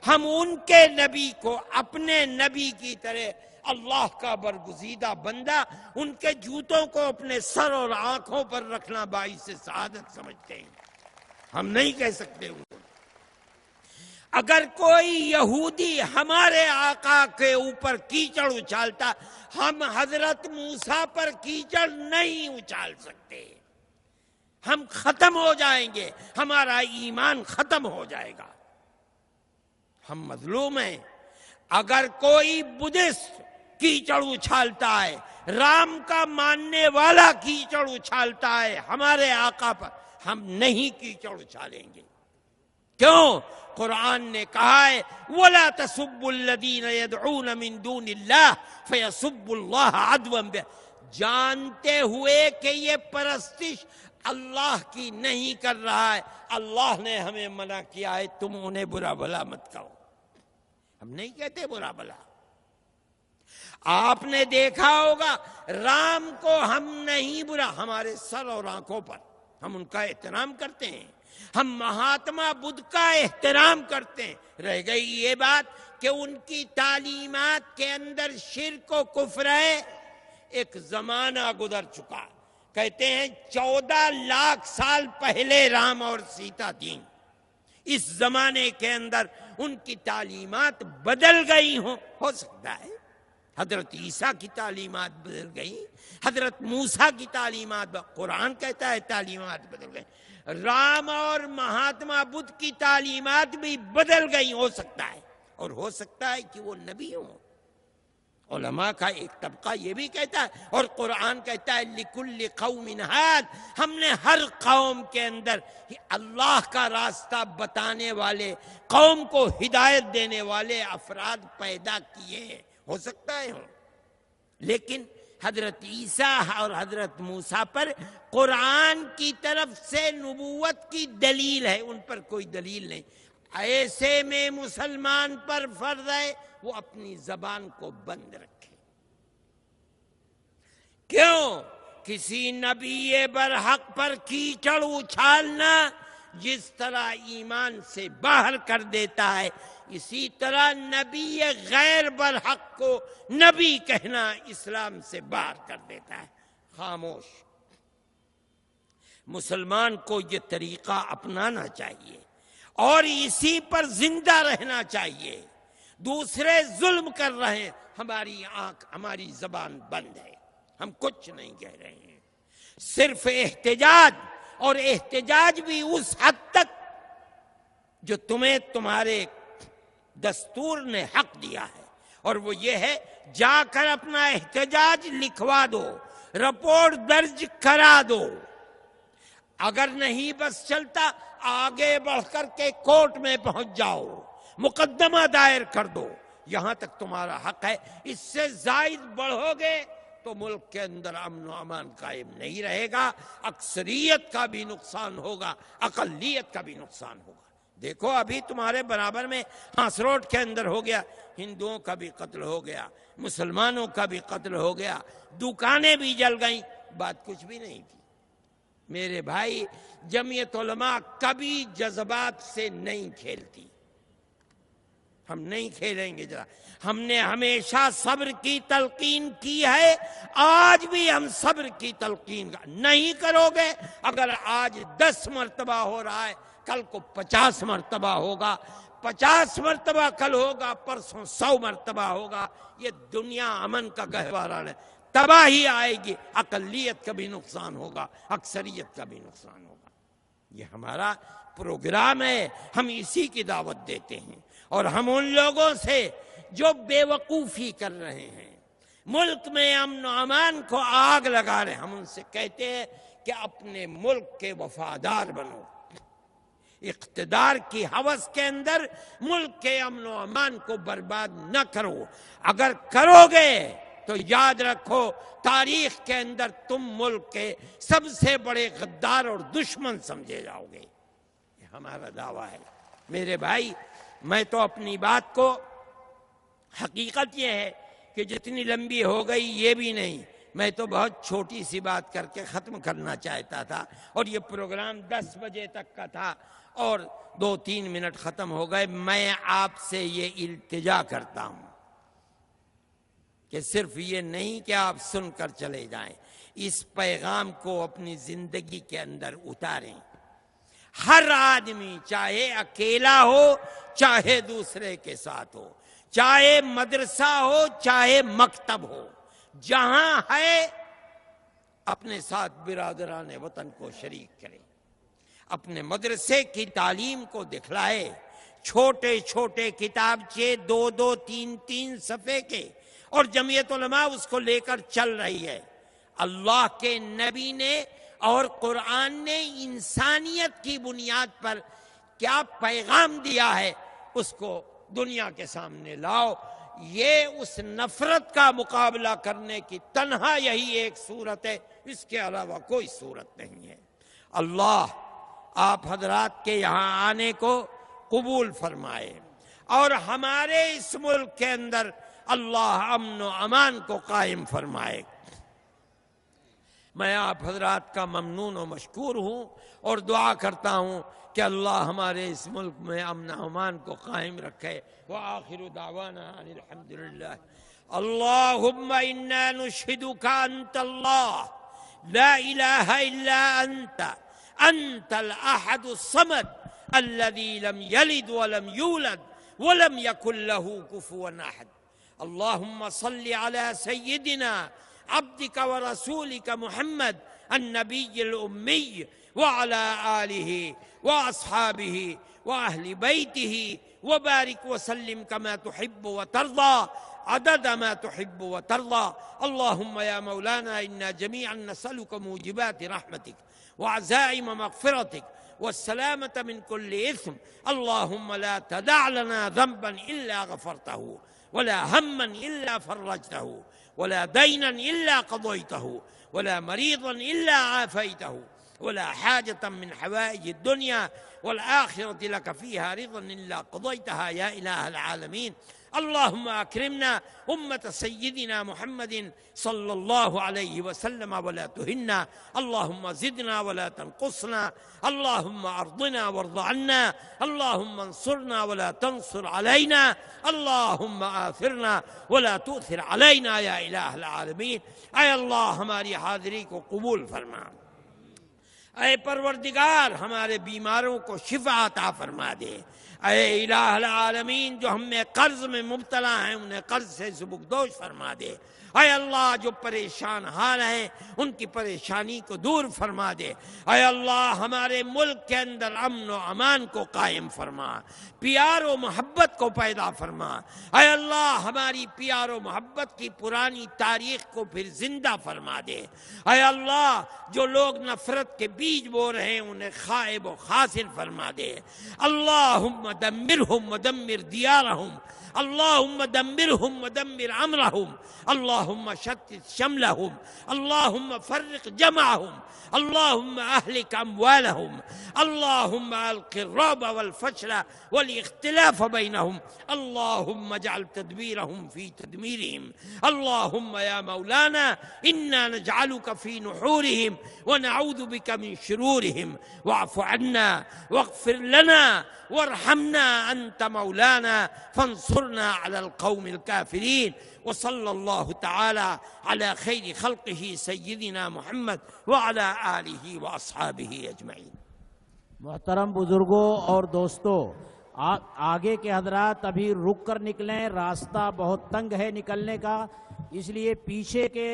ہم ان کے نبی کو اپنے نبی کی طرح اللہ کا برگزیدہ بندہ ان کے جوتوں کو اپنے سر اور آنکھوں پر رکھنا باعث سعادت سمجھتے ہیں. ہم نہیں کہہ سکتے ان کو. اگر کوئی یہودی ہمارے آقا کے اوپر کیچڑ اچھالتا، ہم حضرت موسیٰ پر کیچڑ نہیں اچھال سکتے. ہم ختم ہو جائیں گے، ہمارا ایمان ختم ہو جائے گا. ہم مظلوم ہیں. اگر کوئی بدھسٹ کیچڑ اچھالتا ہے، رام کا ماننے والا کیچڑ اچھالتا ہے ہمارے آقا پر، ہم نہیں کیچڑ اچھالیں گے. کیوں؟ قرآن نے کہا ہے وَلَا تَسُبُّوا الَّذِينَ يَدْعُونَ مِن دُونِ اللَّهِ فَيَسُبُّوا اللَّهَ عَدْوًا. جانتے ہوئے کہ یہ پرستش اللہ کی نہیں کر رہا ہے، اللہ نے ہمیں منع کیا ہے تم انہیں برا بھلا مت کہو. ہم نہیں کہتے برا بھلا. آپ نے دیکھا ہوگا رام کو ہم نہیں برا، ہمارے سر اور آنکھوں پر ہم ان کا احترام کرتے ہیں. ہم مہاتما بدھ کا احترام کرتے ہیں. رہ گئی یہ بات کہ ان کی تعلیمات کے اندر شرک و کفر ہے. ایک زمانہ گزر چکا، کہتے ہیں 14 لاکھ سال پہلے رام اور سیتا تھیں. اس زمانے کے اندر ان کی تعلیمات بدل گئی ہو سکتا ہے. حضرت عیسیٰ کی تعلیمات بدل گئی، حضرت موسیٰ کی تعلیمات، قرآن کہتا ہے تعلیمات بدل گئی. رام اور مہاتما بدھ کی تعلیمات بھی بدل گئی ہو سکتا ہے، اور ہو سکتا ہے کہ وہ نبی ہوں. علماء کا ایک طبقہ یہ بھی کہتا ہے، اور قرآن کہتا ہے لِكُلِّ قَوْمٍ ہَادٍ. ہم نے ہر قوم کے اندر اللہ کا راستہ بتانے والے، قوم کو ہدایت دینے والے افراد پیدا کیے. ہو سکتا ہے ہوں، لیکن حضرت عیسیٰ اور حضرت موسیٰ پر قرآن کی طرف سے نبوت کی دلیل ہے، ان پر کوئی دلیل نہیں. ایسے میں مسلمان پر فرض ہے وہ اپنی زبان کو بند رکھے. کیوں؟ کسی نبی برحق پر کیچڑ اچھالنا جس طرح ایمان سے باہر کر دیتا ہے، اسی طرح نبی غیر برحق کو نبی کہنا اسلام سے باہر کر دیتا ہے. خاموش. مسلمان کو یہ طریقہ اپنانا چاہیے اور اسی پر زندہ رہنا چاہیے. دوسرے ظلم کر رہے ہیں، ہماری آنکھ، ہماری زبان بند ہے، ہم کچھ نہیں کہہ رہے ہیں. صرف احتجاج، اور احتجاج بھی اس حد تک جو تمہیں تمہارے دستور نے حق دیا ہے، اور وہ یہ ہے جا کر اپنا احتجاج لکھوا دو، رپورٹ درج کرا دو. اگر نہیں بس چلتا آگے بڑھ کر کے کورٹ میں پہنچ جاؤ، مقدمہ دائر کر دو. یہاں تک تمہارا حق ہے. اس سے زائد بڑھو گے تو ملک کے اندر امن و امان قائم نہیں رہے گا. اکثریت کا بھی نقصان ہوگا، اقلیت کا بھی نقصان ہوگا. دیکھو ابھی تمہارے برابر میں ہانس روڈ کے اندر ہو گیا، ہندوؤں کا بھی قتل ہو گیا، مسلمانوں کا بھی قتل ہو گیا، دکانیں بھی جل گئیں، بات کچھ بھی نہیں تھی. میرے بھائی، جمعیت علماء کبھی جذبات سے نہیں کھیلتی. ہم نہیں کھیلیں گے. ہم نے ہمیشہ صبر کی تلقین کی ہے، آج بھی ہم صبر کی تلقین نہیں کرو گے. اگر آج 10 مرتبہ ہو رہا ہے، کل کو 50 مرتبہ ہوگا، 50 مرتبہ کل ہوگا، پرسوں 100 مرتبہ ہوگا. یہ دنیا امن کا گہوارہ ہے، تباہی آئے گی. اقلیت کا بھی نقصان ہوگا، اکثریت کا بھی نقصان ہوگا. یہ ہمارا پروگرام ہے، ہم اسی کی دعوت دیتے ہیں. اور ہم ان لوگوں سے جو بے وقوفی کر رہے ہیں، ملک میں امن و امان کو آگ لگا رہے ہیں، ہم ان سے کہتے ہیں کہ اپنے ملک کے وفادار بنو. اقتدار کی ہوس کے اندر ملک کے امن و امان کو برباد نہ کرو. اگر کرو گے تو یاد رکھو تاریخ کے اندر تم ملک کے سب سے بڑے غدار اور دشمن سمجھے جاؤ گے. یہ ہمارا دعویٰ ہے. میرے بھائی، میں تو اپنی بات کو، حقیقت یہ ہے کہ جتنی لمبی ہو گئی یہ بھی نہیں، میں تو بہت چھوٹی سی بات کر کے ختم کرنا چاہتا تھا. اور یہ پروگرام 10 بجے تک کا تھا اور 2-3 منٹ ختم ہو گئے. میں آپ سے یہ التجا کرتا ہوں کہ صرف یہ نہیں کہ آپ سن کر چلے جائیں، اس پیغام کو اپنی زندگی کے اندر اتاریں۔ ہر آدمی چاہے اکیلا ہو چاہے دوسرے کے ساتھ ہو، چاہے مدرسہ ہو چاہے مکتب ہو، جہاں ہے اپنے ساتھ برادران وطن کو شریک کرے، اپنے مدرسے کی تعلیم کو دکھلائے۔ چھوٹے چھوٹے کتابچے 2-2 3-3 صفحے کے، اور جمعیت علماء اس کو لے کر چل رہی ہے۔ اللہ کے نبی نے اور قرآن نے انسانیت کی بنیاد پر کیا پیغام دیا ہے اس کو دنیا کے سامنے لاؤ۔ یہ اس نفرت کا مقابلہ کرنے کی تنہا یہی ایک صورت ہے، اس کے علاوہ کوئی صورت نہیں ہے۔ اللہ آپ حضرات کے یہاں آنے کو قبول فرمائے، اور ہمارے اس ملک کے اندر اللہ امن و امان کو قائم فرمائے۔ میں آپ حضرات کا ممنون و مشکور ہوں، اور دعا کرتا ہوں کہ اللہ ہمارے اس ملک میں امن و امان کو قائم رکھے۔ وآخر دعوانا ان الحمدللہ۔ اللہم انا نشہدک انت اللہ لا الہ الا انت، انت الاحد الصمد الذي لم يلد ولم يولد ولم يكن له كفوا احد۔ اللهم صل على سيدنا عبدك ورسولك محمد النبي الأمي وعلى آله وأصحابه وأهل بيته، وبارك وسلم كما تحب وترضى عدد ما تحب وترضى۔ اللهم يا مولانا إنا جميعا نسألك موجبات رحمتك وعزائم مغفرتك والسلامة من كل إثم۔ اللهم لا تدع لنا ذنبا إلا غفرته، ولا هما إلا فرجته، ولا دينا إلا قضيته، ولا مريضا إلا عافيته، ولا حاجة من حوائج الدنيا والآخرة لك فيها رضا إلا قضيتها يا إله العالمين۔ اللهم أكرمنا أمة سيدنا محمد صلى الله عليه وسلم ولا تهنا، اللهم زدنا ولا تنقصنا، اللهم أرضنا وارض عنا، اللهم انصرنا ولا تنصر علينا، اللهم آثرنا ولا تؤثر علينا يا إله العالمين۔ اے اللہ ہماری حاضری کو قبول فرما، اے پروردگار ہمارے بیماروں کو شفا عطا فرما دے، اے الہ العالمین جو ہم میں قرض میں مبتلا ہیں انہیں قرض سے سبکدوش فرما دے، اے اللہ جو پریشان حال ہیں ان کی پریشانی کو دور فرما دے، اے اللہ ہمارے ملک کے اندر امن و امان کو قائم فرما، پیار و محبت کو پیدا فرما، اے اللہ ہماری پیار و محبت کی پرانی تاریخ کو پھر زندہ فرما دے، اے اللہ جو لوگ نفرت کے بیج بو رہے ہیں انہیں خائب و خاسر فرما دے، اللہم دمرہم ودمر دیارہم، اللہم دمرہم ودمر امرہم، اللہم شتت شملہم، اللہم فرق جمعہم، اللہم اہلک اموالہم، اللہم الق الرعب والفشل والاختلاف بینہم، اللہم اجعل تدبیرہم فی تدمیرہم، اللہم یا مولانا انا نجعلک فی نحورہم ونعوذ بک من شرورہم، واعف عنا واغفر لنا وارحمنا انت مولانا فانصرنا على القوم الكافرين۔ وصلى الله تعالى على خير خلقه سيدنا محمد وعلى آله وأصحابه أجمعين۔ محترم بزرگوں اور دوستوں، آگے کے حضرات ابھی رک کر نکلیں، راستہ بہت تنگ ہے نکلنے کا، اس لیے پیچھے کے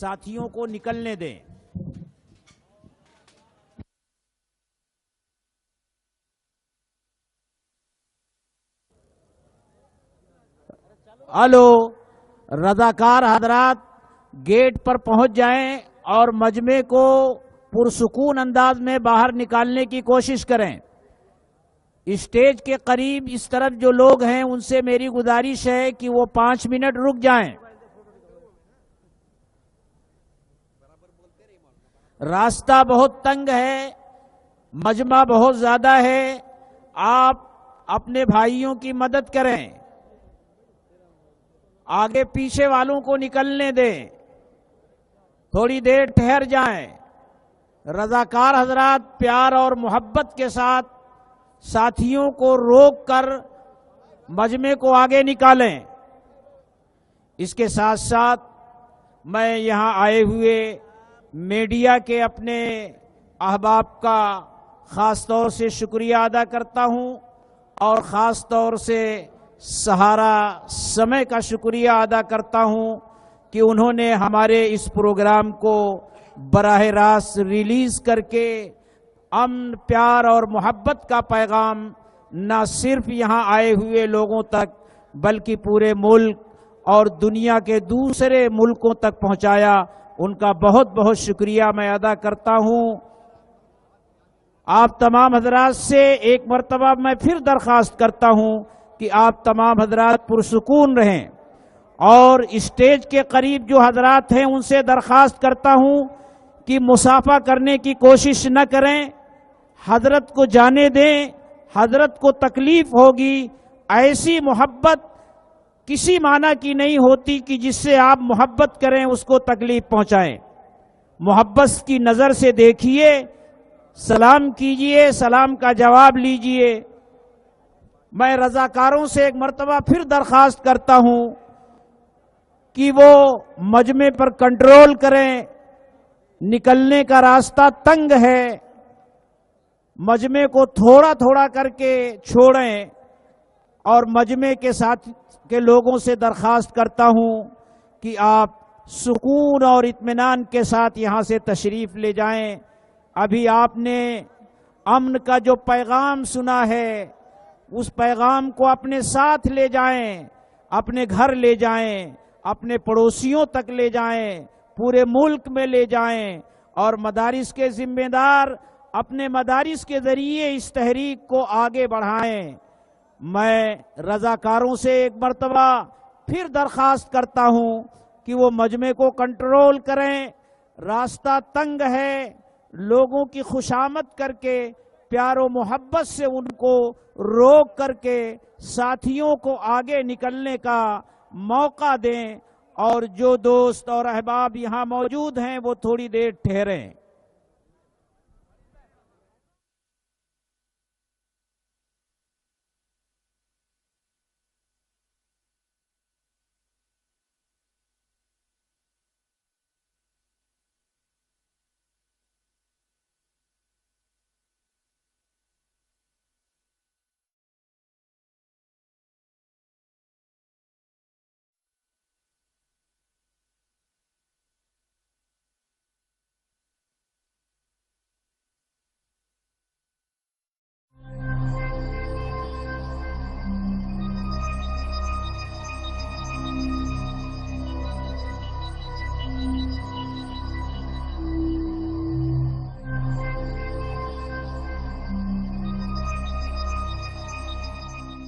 ساتھیوں کو نکلنے دیں۔ ہلو، رضاکار حضرات گیٹ پر پہنچ جائیں اور مجمع کو پرسکون انداز میں باہر نکالنے کی کوشش کریں۔ اسٹیج کے قریب اس طرف جو لوگ ہیں ان سے میری گزارش ہے کہ وہ 5 منٹ رک جائیں۔ راستہ بہت تنگ ہے، مجمع بہت زیادہ ہے، آپ اپنے بھائیوں کی مدد کریں، آگے پیچھے والوں کو نکلنے دیں، تھوڑی دیر ٹھہر جائیں۔ رضاکار حضرات پیار اور محبت کے ساتھ ساتھیوں کو روک کر مجمع کو آگے نکالیں۔ اس کے ساتھ ساتھ میں یہاں آئے ہوئے میڈیا کے اپنے احباب کا خاص طور سے شکریہ ادا کرتا ہوں اور خاص طور سے سہارا سمے کا شکریہ ادا کرتا ہوں کہ انہوں نے ہمارے اس پروگرام کو براہ راست ریلیز کر کے امن، پیار اور محبت کا پیغام نہ صرف یہاں آئے ہوئے لوگوں تک بلکہ پورے ملک اور دنیا کے دوسرے ملکوں تک پہنچایا۔ ان کا بہت بہت شکریہ میں ادا کرتا ہوں۔ آپ تمام حضرات سے ایک مرتبہ میں پھر درخواست کرتا ہوں کہ آپ تمام حضرات پرسکون رہیں، اور اسٹیج کے قریب جو حضرات ہیں ان سے درخواست کرتا ہوں کہ مصافحہ کرنے کی کوشش نہ کریں، حضرت کو جانے دیں، حضرت کو تکلیف ہوگی۔ ایسی محبت کسی معنی کی نہیں ہوتی کہ جس سے آپ محبت کریں اس کو تکلیف پہنچائیں۔ محبت کی نظر سے دیکھیے، سلام کیجئے، سلام کا جواب لیجئے۔ میں رضاکاروں سے ایک مرتبہ پھر درخواست کرتا ہوں کہ وہ مجمع پر کنٹرول کریں، نکلنے کا راستہ تنگ ہے، مجمع کو تھوڑا تھوڑا کر کے چھوڑیں، اور مجمع کے ساتھ کے لوگوں سے درخواست کرتا ہوں کہ آپ سکون اور اطمینان کے ساتھ یہاں سے تشریف لے جائیں۔ ابھی آپ نے امن کا جو پیغام سنا ہے اس پیغام کو اپنے ساتھ لے جائیں، اپنے گھر لے جائیں، اپنے پڑوسیوں تک لے جائیں، پورے ملک میں لے جائیں، اور مدارس کے ذمہ دار اپنے مدارس کے ذریعے اس تحریک کو آگے بڑھائیں۔ میں رضاکاروں سے ایک مرتبہ پھر درخواست کرتا ہوں کہ وہ مجمع کو کنٹرول کریں، راستہ تنگ ہے، لوگوں کی خوشامد کر کے پیار و محبت سے ان کو روک کر کے ساتھیوں کو آگے نکلنے کا موقع دیں، اور جو دوست اور احباب یہاں موجود ہیں وہ تھوڑی دیر ٹھہریں۔